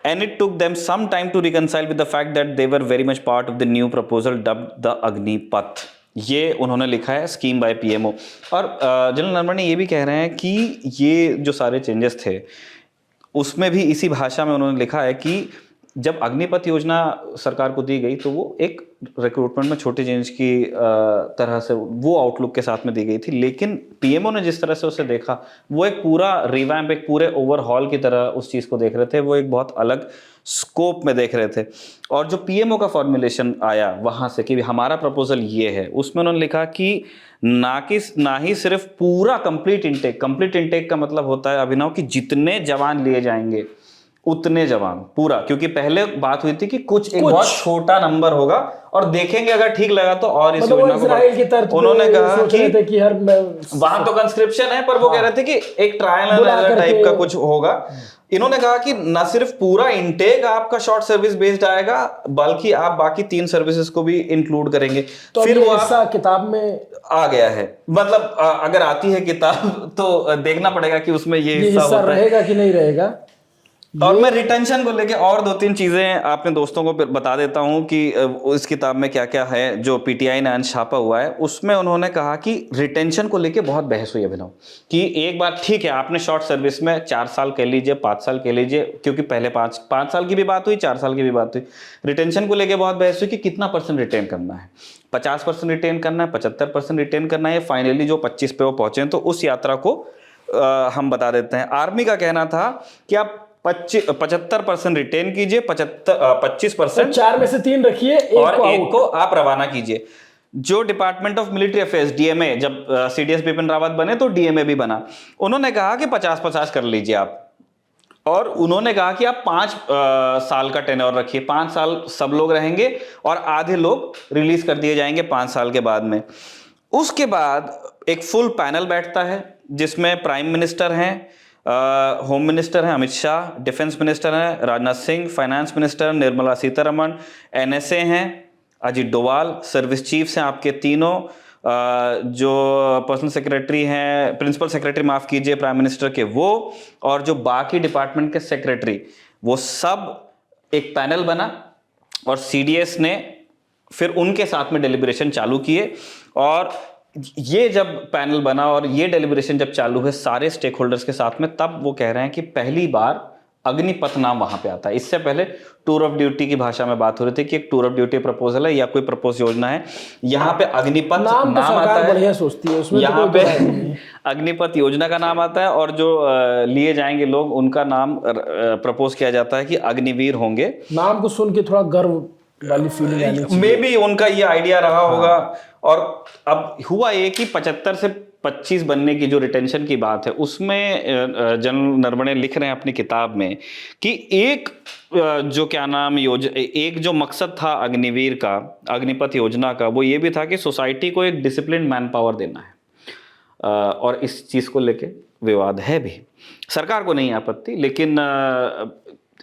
and it took them some time to reconcile with the fact that they were very much part of the new proposal dubbed the Agnipath। ये उन्होंने लिखा है स्कीम बाय PMO। और जनरल नरवणे ये भी कह रहे हैं कि ये जो सारे चेंजेस थे उसमें भी इसी भाषा में उन्होंने लिखा है कि जब अग्निपथ योजना सरकार को दी गई तो वो एक रिक्रूटमेंट में छोटे चेंज की तरह से वो आउटलुक के साथ में दी गई थी, लेकिन पीएमओ ने जिस तरह से उसे देखा वो एक पूरा रिवैम्प, एक पूरे ओवरहॉल की तरह उस चीज़ को देख रहे थे, वो एक बहुत अलग स्कोप में देख रहे थे। और जो पीएमओ का फॉर्मुलेशन आया वहाँ से कि हमारा प्रपोजल ये है, उसमें उन्होंने लिखा कि ना ही सिर्फ पूरा कंप्लीट इनटेक का मतलब होता है अभिनव कि जितने जवान लिए जाएंगे उतने जवान पूरा, क्योंकि पहले बात हुई थी कि कुछ एक बहुत छोटा नंबर होगा और देखेंगे अगर ठीक लगा तो और इस योजना को उन्होंने कहा कि हर वहां तो कंस्क्रिप्शन है पर वो कह रहे थे कि एक ट्रायल एंड एरर टाइप का कुछ होगा। इन्होंने कहा कि न सिर्फ पूरा इनटेक आपका शॉर्ट सर्विस बेस्ड आएगा बल्कि आप बाकी 3 सर्विसेज को भी इंक्लूड करेंगे। तो फिर वो ऐसा किताब में आ गया है, मतलब अगर आती है किताब तो देखना पड़ेगा कि उसमें ये हिस्सा रहेगा कि नहीं रहेगा। और मैं रिटेंशन को लेके और 2-3 चीजें अपने दोस्तों को बता देता हूं कि इस किताब में क्या क्या है जो पीटीआई ने अंश छापा हुआ है। उसमें उन्होंने कहा कि रिटेंशन को लेके बहुत बहस हुई अभिनव कि एक बार ठीक है आपने शॉर्ट सर्विस में 4 साल कह लीजिए 5 साल कह लीजिए, क्योंकि पहले 5 साल की भी बात हुई 4 साल की भी बात हुई। रिटेंशन को लेके बहुत बहस हुई कि कितना % रिटेन करना है, 50% रिटेन करना है, 75% रिटेन करना है, फाइनली जो 25 पे वो पहुंचे। तो उस यात्रा को हम बता देते हैं। आर्मी का कहना था कि आप 75% रिटेन कीजिए, 25% 4 में से 3 रखिए और एक को आप रवाना कीजिए। जो department of military affairs DMA, जब सीडीएस बिपिन रावत बने तो डीएमए भी बना, उन्होंने कहा कि 50-50 कर लीजिए आप। और उन्होंने कहा कि आप 5 साल का टेन्योर रखिए, 5 साल सब लोग रहेंगे और आधे लोग रिलीज कर दिए जाएंगे 5 साल के बाद में। उसके बाद एक फुल पैनल बैठता है जिसमें प्राइम मिनिस्टर हैं, होम मिनिस्टर हैं अमित शाह, डिफेंस मिनिस्टर हैं Rajnath Singh, finance minister Nirmala Sitharaman, NSA हैं अजीत डोवाल, सर्विस चीफ्स हैं आपके तीनों, जो पर्सनल सेक्रेटरी हैं, प्रिंसिपल सेक्रेटरी माफ कीजिए प्राइम मिनिस्टर के वो, और जो बाकी डिपार्टमेंट के सेक्रेटरी, वो सब एक पैनल बना और सीडीएस ने फिर उनके साथ में डेलिब्रेशन चालू किए। और ये जब पैनल बना और ये डेलिब्रेशन जब चालू हुए सारे स्टेक होल्डर्स के साथ में, तब वो कह रहे हैं कि पहली बार अग्निपथ नाम वहां पे आता है। इससे पहले टूर ऑफ ड्यूटी की भाषा में बात हो रही थी कि एक टूर ऑफ ड्यूटी प्रपोजल है या कोई प्रपोज योजना है, यहाँ पे अग्निपथ नाम आता है, बढ़िया सोचती है उसमें, यहाँ पे अग्निपथ योजना का नाम आता है और जो लिए जाएंगे लोग उनका नाम प्रपोज किया जाता है कि अग्निवीर होंगे। नाम को सुन के थोड़ा गर्व वाली फीलिंग आनी चाहिए। मे बी उनका ये आइडिया रहा होगा। और अब हुआ ये कि 75 से 25 बनने की जो रिटेंशन की बात है, उसमें जनरल नरवणे लिख रहे हैं अपनी किताब में कि एक जो क्या नाम एक जो मकसद था अग्निवीर का, अग्निपथ योजना का, वो ये भी था कि सोसाइटी को एक डिसिप्लिन मैन पावर देना है। और इस चीज़ को लेके विवाद है भी, सरकार को नहीं आपत्ति, लेकिन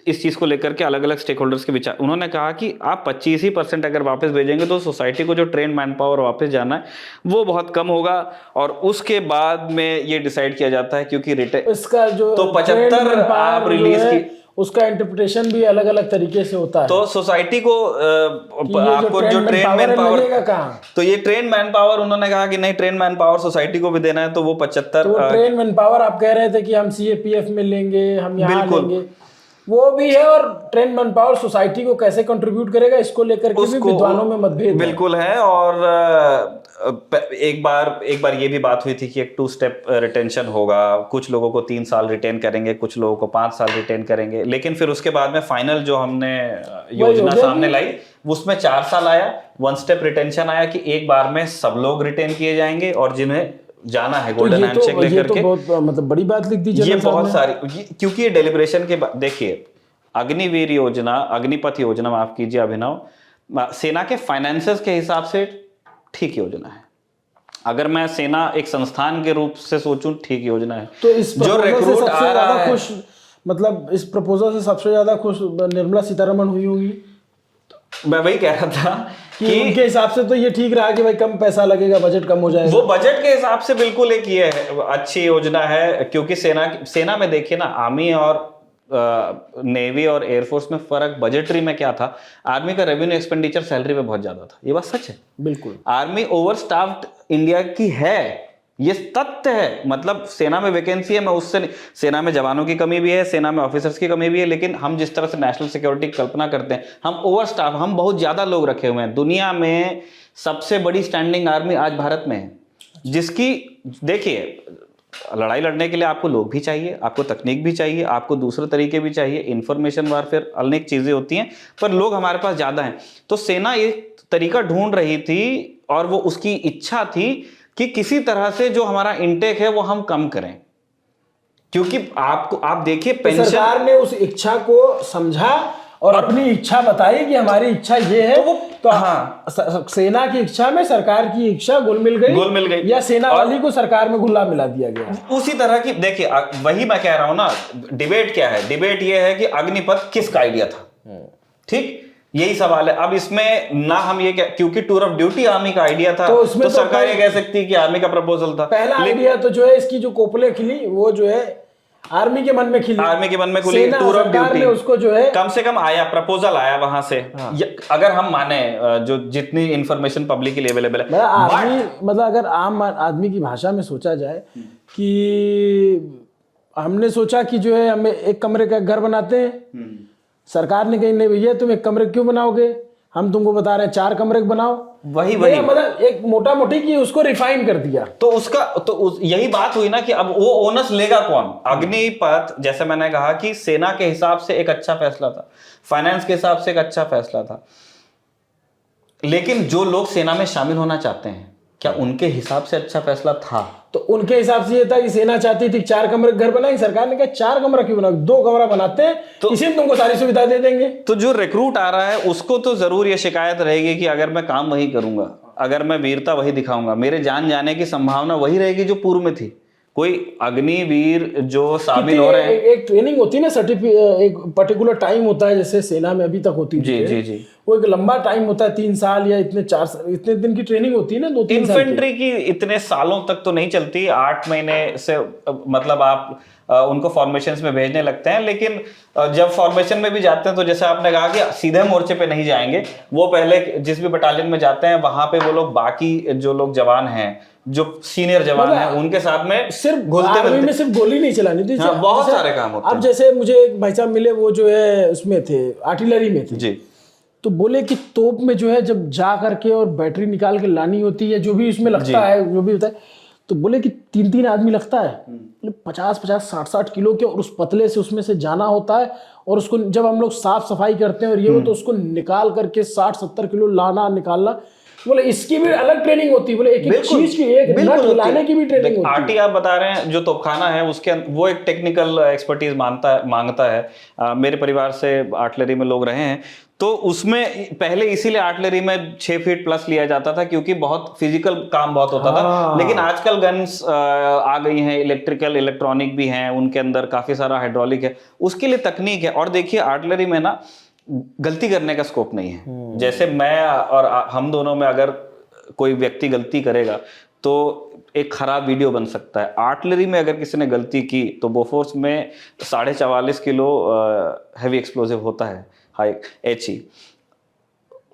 इस चीज़ को लेकर के अलग अलग स्टेक होल्डर्स के विचार। उन्होंने कहा कि आप 25% अगर वापस भेजेंगे तो सोसाइटी को जो ट्रेन मैन पावर वापस जाना है वो बहुत कम होगा, और उसके बाद में ये डिसाइड किया जाता है क्योंकि इसका जो तो 75 आप रिलीज की, उसका इंटरप्रिटेशन भी अलग अलग तरीके से होता है। तो सोसाइटी को आपको जो ट्रेन मैन पावर, तो ये ट्रेन मैन पावर उन्होंने कहा कि नहीं, ट्रेन मैन पावर सोसाइटी को भी देना है, तो वो 75 तो ट्रेन मैन पावर आप कह रहे थे कि हम सीएपीएफ में लेंगे, हम यहाँ लेंगे, वो भी है। और ट्रेन मैन पावर सोसाइटी को कैसे कंट्रीब्यूट करेगा, इसको लेकर के भी विद्वानों में मतभेद बिल्कुल है। और एक बार ये भी बात हुई थी कि एक 2 स्टेप रिटेंशन होगा, कुछ लोगों को 3 साल रिटेन करेंगे, कुछ लोगों को 5 साल रिटेन करेंगे, लेकिन फिर उसके बाद में फाइनल जो हमने योजना सामने लाई उसमें 4 साल आया, 1 स्टेप रिटेंशन आया कि एक बार में सब लोग रिटेन किए जाएंगे और जिन्हें जाना है गोल्डन हैंडशेक लेकर के। बहुत मतलब बड़ी बात लिख दी ये बहुत सारी, क्योंकि ये डेलिब्रेशन के बाद देखिए, अग्निवीर योजना, अग्निपथ योजना माफ कीजिए अभिनव, सेना के फाइनेंसेस के हिसाब से ठीक योजना है। अगर मैं सेना एक संस्थान के रूप से सोचूं, ठीक योजना है। तो इस जो रिक्रूट आ रहा है, खुश, मतलब इस प्रपोजल से सबसे ज्यादा खुश निर्मला सीतारमण हुई होगी। मैं वही कह रहा था कि उनके हिसाब से तो ये ठीक रहा कि भाई कम पैसा लगेगा, बजट कम हो जाएगा। वो बजट के हिसाब से बिल्कुल एक ये है, अच्छी योजना है, क्योंकि सेना में देखिए ना, आर्मी और नेवी और एयरफोर्स में फर्क बजटरी में क्या था। आर्मी का रेवेन्यू एक्सपेंडिचर सैलरी पे बहुत ज्यादा था, ये बात सच है। बिल्कुल, आर्मी ओवर स्टाफ्ड इंडिया की है, ये तथ्य है। मतलब सेना में वैकेंसी है, मैं उससे नहीं, सेना में जवानों की कमी भी है, सेना में ऑफिसर्स की कमी भी है, लेकिन हम जिस तरह से नेशनल सिक्योरिटी की कल्पना करते हैं, हम ओवर स्टाफ, हम बहुत ज्यादा लोग रखे हुए हैं। दुनिया में सबसे बड़ी स्टैंडिंग आर्मी आज भारत में है, जिसकी देखिए, लड़ाई लड़ने के लिए आपको लोग भी चाहिए, आपको तकनीक भी चाहिए, आपको दूसरे तरीके भी चाहिए, इंफॉर्मेशन वारफेयर, अनेक चीजें होती हैं, पर लोग हमारे पास ज्यादा हैं। तो सेना एक तरीका ढूंढ रही थी और वो उसकी इच्छा थी कि किसी तरह से जो हमारा इनटेक है वो हम कम करें, क्योंकि आप देखिए पेंशन, सरकार ने उस इच्छा को समझा और अपनी इच्छा बताई कि हमारी इच्छा ये है, तो हाँ, सेना की इच्छा में सरकार की इच्छा घुल मिल गई, या सेना वाली को सरकार में घुला मिला दिया गया। उसी तरह की देखिए, वही मैं कह रहा हूं ना, डिबेट क्या है, डिबेट ये है कि अग्निपथ किसका आइडिया था, ठीक, यही सवाल है। अब इसमें ना हम ये क्योंकि टूर ऑफ ड्यूटी आर्मी का आइडिया था, तो सरकार ये कह सकती है कि आर्मी का प्रपोजल था। पहला आइडिया तो जो है, इसकी जो कोपले खिली वो जो है आर्मी के मन में खिली, आर्मी के मन में खुली, टूर ऑफ ड्यूटी उसको जो है कम से कम आया, प्रपोजल आया वहां से। हाँ। अगर हम माने जो जितनी इंफॉर्मेशन पब्लिक के लिए अवेलेबल है, मतलब अगर आम आदमी की भाषा में सोचा जाए कि हमने सोचा कि जो है हमें एक कमरे का घर बनाते हैं, सरकार ने कही नहीं भैया तुम एक कमरे क्यों बनाओगे, हम तुमको बता रहे हैं 4 कमरे बनाओ। वही मतलब एक मोटा मोटी की उसको रिफाइन कर दिया। तो उसका यही बात हुई ना कि अब वो ओनस लेगा कौन। अग्निपथ, जैसे मैंने कहा कि सेना के हिसाब से एक अच्छा फैसला था, फाइनेंस के हिसाब से एक अच्छा फैसला था, लेकिन जो लोग सेना में शामिल होना चाहते हैं, क्या उनके हिसाब से अच्छा फैसला था? तो उनके हिसाब से ये था कि सेना चाहती थी 4 कमरे घर बनाए, सरकार ने कहा 4 कमरा क्यों बनाओ, 2 कमरा बनाते हैं, तो इसी में तुमको सारी सुविधा दे देंगे। तो जो रिक्रूट आ रहा है उसको तो जरूर ये शिकायत रहेगी कि अगर मैं काम वही करूंगा, अगर मैं वीरता वही दिखाऊंगा, मेरे जान जाने की संभावना वही रहेगी जो पूर्व में थी। कोई अग्निवीर जो शामिल हो रहे हैं। एक ट्रेनिंग होती है ना, सर्टिफिकेट एक पर्टिकुलर टाइम होता है, जैसे सेना में अभी तक होती जी है। जी जी। वो एक लंबा टाइम होता है, 3 साल या इतने 4 साल, इतने दिन की ट्रेनिंग होती है ना, 2-3 साल की। इन्फेंट्री की इतने सालों तक तो नहीं चलती, 8 महीने से मतलब आप उनको फॉर्मेशंस में भेजने लगते हैं, लेकिन जब फॉर्मेशन में भी जाते हैं तो जैसे आपने कहा कि सीधे मोर्चे पे नहीं जाएंगे, वो पहले जिस भी बटालियन में जाते हैं वहां पे वो लोग बाकी जो लोग जवान हैं, जो सीनियर जवान हैं, उनके साथ में सिर्फ आर्मी में सिर्फ गोली नहीं चलानी थी। हाँ, बहुत सारे काम होते हैं। अब जैसे मुझे एक भाई साहब मिले, वो जो है उसमें थे, आर्टिलरी में थे जी। तो बोले कि तोप में जो है जब जा करके और बैटरी निकाल के लानी होती है, जो भी उसमें लगता है, जो भी होता है, तो बोले कि 3-3 आदमी लगता है, 50-50 60-60 किलो के, और उस पतले से उसमें से जाना होता है, और उसको जब हम लोग साफ सफाई करते हैं और ये हो, तो उसको निकाल करके 60-70 किलो लाना निकालना। बोले इसकी भी अलग ट्रेनिंग होती है, बोले एक एक चीज की, एक नट लाने की भी ट्रेनिंग होती है। आरटी आप बता रहे हैं जो तोपखाना है उसके वो एक टेक्निकल एक्सपर्टीज मांगता है। मेरे परिवार से आर्टिलरी में लोग रहे हैं, तो उसमें पहले इसीलिए आर्टिलरी में 6 फीट प्लस लिया जाता था क्योंकि बहुत फिजिकल काम बहुत होता था। लेकिन आजकल गन्स आ गई हैं, इलेक्ट्रिकल इलेक्ट्रॉनिक भी हैं, उनके अंदर काफी सारा हाइड्रोलिक है, उसके लिए तकनीक है। और देखिए आर्टिलरी में ना गलती करने का स्कोप नहीं है। जैसे मैं और हम दोनों में अगर कोई व्यक्ति गलती करेगा तो एक खराब वीडियो बन सकता है। आर्टिलरी में अगर किसी ने गलती की तो बोफोर्स में 44.5 किलो हैवी एक्सप्लोसिव होता है, हाई HE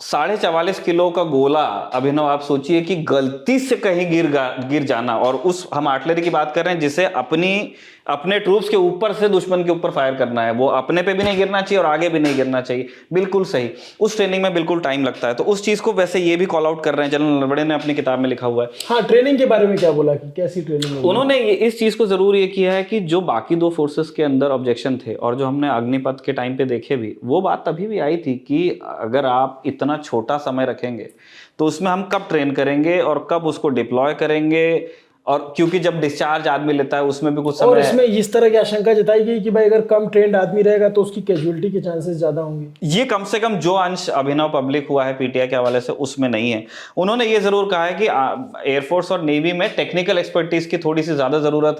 44.5 किलो का गोला। अभिनव आप सोचिए कि गलती से कहीं गिर जाना, और उस हम आर्टिलरी की बात कर रहे हैं जिसे अपने ट्रूप्स के ऊपर से दुश्मन के ऊपर फायर करना है, वो अपने पे भी नहीं गिरना चाहिए और आगे भी नहीं गिरना चाहिए। बिल्कुल सही, उस ट्रेनिंग में बिल्कुल टाइम लगता है। तो उस चीज को वैसे ये भी कॉल आउट कर रहे हैं, जनरल नरवणे ने अपनी किताब में लिखा हुआ है। हाँ, ट्रेनिंग के बारे में क्या बोला कि कैसी ट्रेनिंग है? उन्होंने इस चीज को जरूर ये किया है कि जो बाकी 2 फोर्सेस के अंदर ऑब्जेक्शन थे और जो हमने अग्निपथ के टाइम पे देखे भी, वो बात तभी भी आई थी कि अगर आप इतना छोटा समय रखेंगे तो उसमें हम कब ट्रेन करेंगे और कब उसको डिप्लॉय करेंगे, और क्योंकि जब डिस्चार्ज आदमी लेता है उसमें भी कुछ समय। और इसमें इस तरह की आशंका जताई गई कि भाई अगर कम ट्रेंड आदमी रहेगा तो उसकी कैजुअलिटी के चांसेस ज्यादा होंगे। ये कम से कम जो अंश अभिनव पब्लिक हुआ है पीटीआई के हवाले से उसमें नहीं है। उन्होंने ये जरूर कहा है कि एयरफोर्स और नेवी में टेक्निकल एक्सपर्टीज की थोड़ी सी ज्यादा जरूरत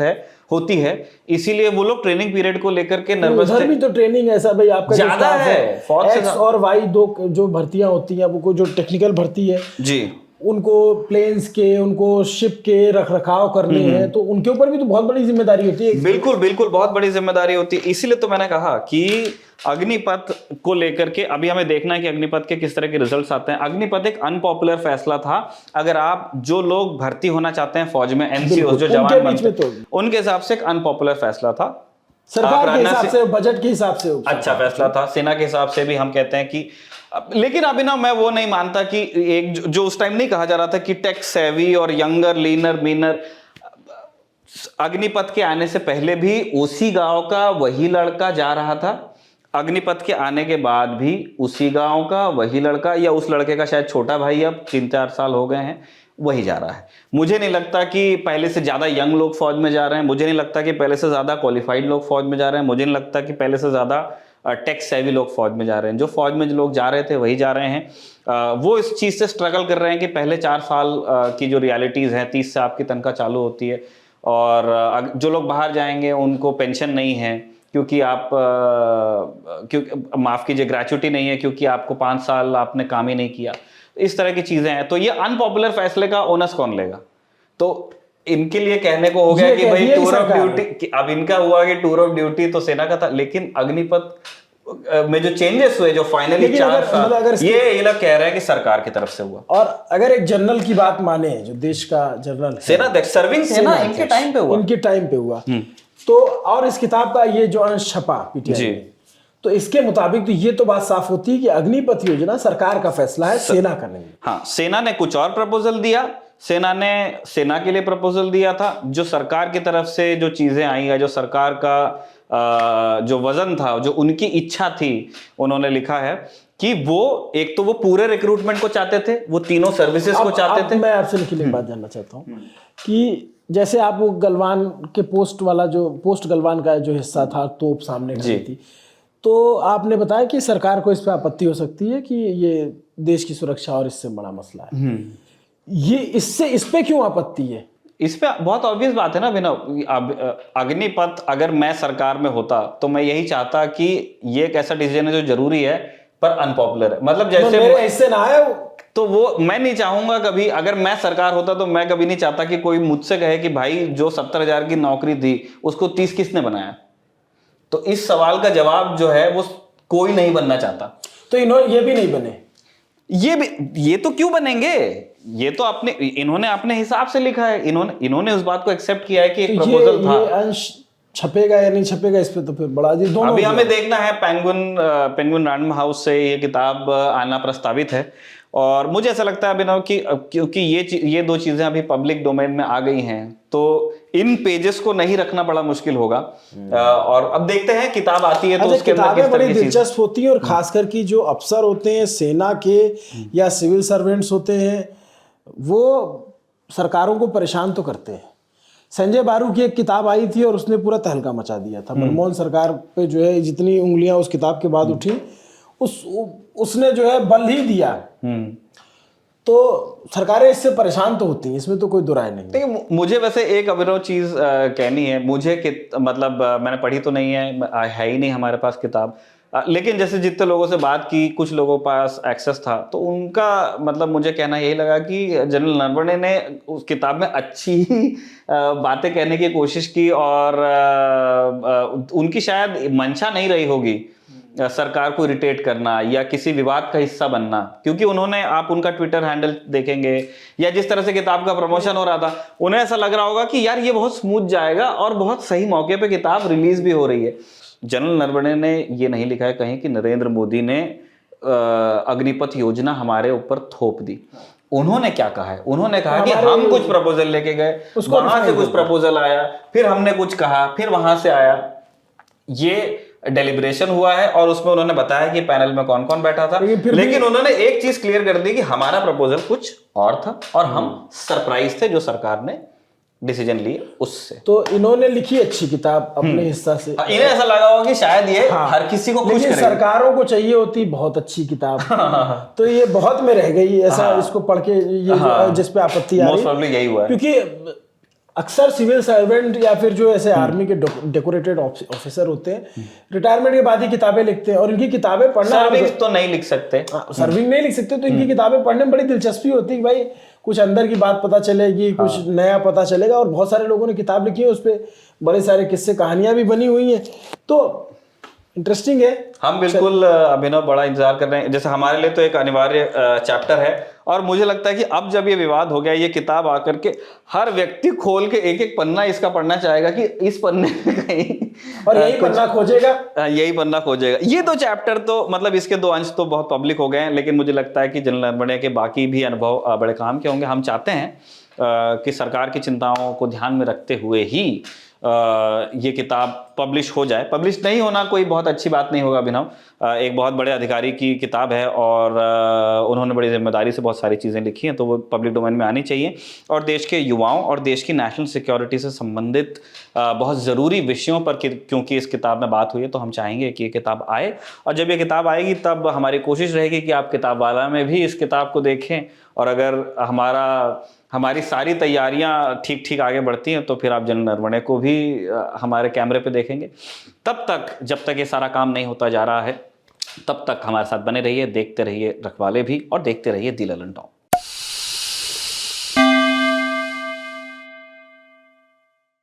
होती है, इसीलिए वो लोग ट्रेनिंग पीरियड को लेकर के नर्वस थे। भी तो ट्रेनिंग ऐसा भाई आपका ज्यादा है, X और Y 2 जो भर्तियां होती हैं, वो जो टेक्निकल भर्ती है जी, उनको प्लेन्स के, उनको शिप के रख रखाव करने हैं, तो उनके ऊपर भी तो बहुत बड़ी जिम्मेदारी होती है। बिल्कुल बिल्कुल, बहुत बड़ी जिम्मेदारी होती है। इसीलिए तो मैंने कहा कि अग्निपथ को लेकर के अभी हमें देखना है कि अग्निपथ के किस तरह के रिजल्ट्स आते हैं। अग्निपथ एक अनपॉपुलर फैसला था। अगर आप जो लोग भर्ती होना चाहते हैं फौज में, एनसीओ जो जवान बनते हैं, उनके हिसाब से एक अनपॉपुलर फैसला था। सरकार के हिसाब से, बजट के हिसाब से अच्छा फैसला था। सेना के हिसाब से भी हम कहते हैं कि, लेकिन अभी ना मैं वो नहीं मानता कि एक जो उस टाइम नहीं कहा जा रहा था कि टेक सेवी और यंगर लीनर मीनर। अग्निपथ के आने से पहले भी उसी गांव का वही लड़का जा रहा था, अग्निपथ के आने के बाद भी उसी गांव का वही लड़का, या उस लड़के का शायद छोटा भाई, अब 3-4 साल हो गए हैं, वही जा रहा है। मुझे नहीं लगता कि पहले से ज्यादा यंग लोग फौज में जा रहे हैं, मुझे नहीं लगता कि पहले से ज्यादा क्वालिफाइड लोग फौज में जा रहे हैं, मुझे नहीं लगता कि पहले से ज्यादा टेक सेवी लोग फौज में जा रहे हैं। जो फौज में जो लोग जा रहे थे वही जा रहे हैं। वो इस चीज से स्ट्रगल कर रहे हैं कि पहले 4 साल की जो रियलिटीज हैं, 30 से आपकी तनख्वाह चालू होती है, और जो लोग बाहर जाएंगे उनको पेंशन नहीं है क्योंकि आप क्योंकि माफ कीजिए ग्रेचुटी नहीं है क्योंकि आपको 5 साल आपने काम ही नहीं किया। इस तरह की चीजें हैं। तो ये अनपॉपुलर फैसले का ओनस कौन लेगा? तो इनके लिए कहने को हो गया कि भाई टूर ऑफ ड्यूटी, अब इनका हुआ कि टूर ऑफ ड्यूटी तो सेना का था, लेकिन अग्निपथ में जो चेंजेस हुए जो फाइनली 4 साल, ये लोग कह रहे हैं कि सरकार की तरफ से हुआ। और अगर एक जनरल की बात माने, जो देश का जनरल सेना सर्विंग सेना इनके टाइम पे हुआ, इनके टाइम पे हुआ। तो और इस किताब का ये जो अंश छपा पीटीआई में, तो इसके मुताबिक तो ये तो बात साफ होती है कि अग्निपथ योजना सरकार का फैसला है, सेना का नहीं। हाँ, सेना ने कुछ और प्रपोजल दिया, सेना ने सेना के लिए प्रपोजल दिया था। जो सरकार की तरफ से जो चीजें आई है, जो सरकार का जो वजन था, जो उनकी इच्छा थी, उन्होंने लिखा है कि वो एक तो वो पूरे रिक्रूटमेंट को चाहते थे, वो तीनों सर्विसेज को चाहते थे। मैं आपसे लिखी एक बात जानना चाहता हूँ कि जैसे आप वो गलवान के पोस्ट वाला जो पोस्ट गलवान का जो हिस्सा था, तोप सामने खड़ी थी, तो आपने बताया कि सरकार को इस पर आपत्ति हो सकती है कि ये देश की सुरक्षा और इससे बड़ा मसला है। ये इस पे क्यों आपत्ति है? इस पे बहुत ऑब्वियस बात है ना अभिनव, अग्निपथ अगर मैं सरकार में होता तो मैं यही चाहता कि ये एक ऐसा डिसीजन है जो जरूरी है पर अनपॉपुलर है, मतलब जैसे मेरे हिस्से ना आए तो वो मैं नहीं चाहूंगा कभी, अगर मैं सरकार होता तो मैं कभी नहीं चाहता कि कोई मुझसे कहे कि भाई जो 70,000 की नौकरी थी उसको 30 किसने बनाया। तो इस सवाल का जवाब जो है वो कोई नहीं बनना चाहता। तो इन्होंने ये भी नहीं बने, ये तो क्यों बनेंगे, ये तो इन्होंने अपने हिसाब से लिखा है, इन्होंने उस बात को एक्सेप्ट किया है कि एक तो प्रपोजल था। ये अंश छपेगा या नहीं छपेगा इस पे तो फिर बड़ा जी दोनों अभी हमें देखना है, पेंगुइन रैंडम हाउस से ये किताब आना प्रस्तावित है और मुझे ऐसा लगता है अभिनव कि क्योंकि ये दो चीजें अभी पब्लिक डोमेन में आ गई हैं तो इन पेजेस को नहीं रखना बड़ा मुश्किल होगा। और अब देखते हैं किताब आती है तो उसके अंदर किस किताबें बड़ी तरह की दिलचस्प होती हैं और खासकर की जो अफसर होते हैं सेना के या सिविल सर्वेंट्स होते हैं वो सरकारों को परेशान तो करते हैं। संजय बारू की एक किताब आई थी और उसने पूरा तहलका मचा दिया था। मनमोहन सरकार पे जो है जितनी उंगलियां उस किताब के बाद उठी उसने जो है बल ही दिया। तो सरकारें इससे परेशान तो होती हैं, इसमें तो कोई दो राय नहीं है। देखिए मुझे वैसे एक अभिनव चीज कहनी है, मुझे मतलब मैंने पढ़ी तो नहीं है ही नहीं हमारे पास किताब, लेकिन जैसे जितने लोगों से बात की कुछ लोगों के पास एक्सेस था तो उनका मतलब मुझे कहना यही लगा कि जनरल नरवणे ने उस किताब में अच्छी बातें कहने की कोशिश की और उनकी शायद मंशा नहीं रही होगी सरकार को इरिटेट करना या किसी विवाद का हिस्सा बनना, क्योंकि उन्होंने, आप उनका ट्विटर हैंडल देखेंगे या जिस तरह से किताब का प्रमोशन हो रहा था उन्हें ऐसा लग रहा होगा कि यार ये बहुत स्मूथ जाएगा और बहुत सही मौके पे किताब रिलीज भी हो रही है। जनरल नरवणे ने ये नहीं लिखा है कहीं कि नरेंद्र मोदी ने अग्निपथ योजना हमारे ऊपर थोप दी। उन्होंने क्या कहा है, उन्होंने कहा कि हम कुछ प्रपोजल लेके गए, वहां से कुछ प्रपोजल आया, फिर हमने कुछ कहा, फिर वहां से आया, ये डेलिब्रेशन हुआ है और उसमें उन्होंने बताया कि पैनल में कौन कौन बैठा था, लेकिन उन्होंने एक चीज क्लियर कर दी कि हमारा प्रपोजल कुछ और था और हम सरप्राइज थे जो सरकार ने डिसीजन लिए उससे। तो इन्होंने लिखी अच्छी किताब अपने हिस्सा से, इन्हें ऐसा लगा होगा कि शायद ये हर किसी को खुश करेगी। सरकारों को चाहिए होती बहुत अच्छी किताब तो ये बहुत में रह गई ऐसा। इसको पढ़ के ये जिस पे आपत्ति आ रही है यही हुआ है, क्योंकि अक्सर सिविल सर्वेंट या फिर जो ऐसे आर्मी के डेकोरेटेड ऑफिसर होते हैं रिटायरमेंट के बाद ही किताबें लिखते हैं और इनकी किताबें पढ़ना, सर्विंग तो नहीं लिख सकते, सर्विंग नहीं लिख सकते तो इनकी किताबें पढ़ने में बड़ी दिलचस्पी होती है कि भाई कुछ अंदर की बात पता चलेगी, कुछ नया पता चलेगा। और बहुत सारे लोगों ने किताब लिखी है, उस पर बड़े सारे किस्से कहानियां भी बनी हुई हैं, तो इंटरेस्टिंग है। हम बिल्कुल अभिनव बड़ा इंतजार कर रहे हैं, जैसे हमारे लिए तो एक अनिवार्य चैप्टर है और मुझे लगता है कि अब जब ये विवाद हो गया, ये किताब आकर के हर व्यक्ति खोल के एक एक पन्ना इसका पढ़ना चाहेगा कि इस पन्ने में कहीं और यही पन्ना खोजेगा, यही पन्ना खोजेगा। ये दो चैप्टर तो मतलब इसके दो अंश तो बहुत पब्लिक हो गए हैं, लेकिन मुझे लगता है कि जनरल नरवणे के बाकी भी अनुभव बड़े काम के होंगे। हम चाहते हैं कि सरकार की चिंताओं को ध्यान में रखते हुए ही ये किताब पब्लिश हो जाए। पब्लिश नहीं होना कोई बहुत अच्छी बात नहीं होगा अभिनव, एक बहुत बड़े अधिकारी की किताब है और उन्होंने बड़ी जिम्मेदारी से बहुत सारी चीज़ें लिखी हैं, तो वो पब्लिक डोमेन में आनी चाहिए और देश के युवाओं और देश की नेशनल सिक्योरिटी से संबंधित बहुत ज़रूरी विषयों पर क्योंकि इस किताब में बात हुई है तो हम चाहेंगे कि ये किताब आए और जब ये किताब आएगी तब हमारी कोशिश रहेगी कि आप किताब वाला में भी इस किताब को देखें और अगर हमारी सारी तैयारियां ठीक ठीक आगे बढ़ती हैं तो फिर आप जनरल नरवणे को भी हमारे कैमरे पे देखेंगे। तब तक जब तक ये सारा काम नहीं होता जा रहा है तब तक हमारे साथ बने रहिए, देखते रहिए रखवाले भी और देखते रहिए दी ललन टॉप।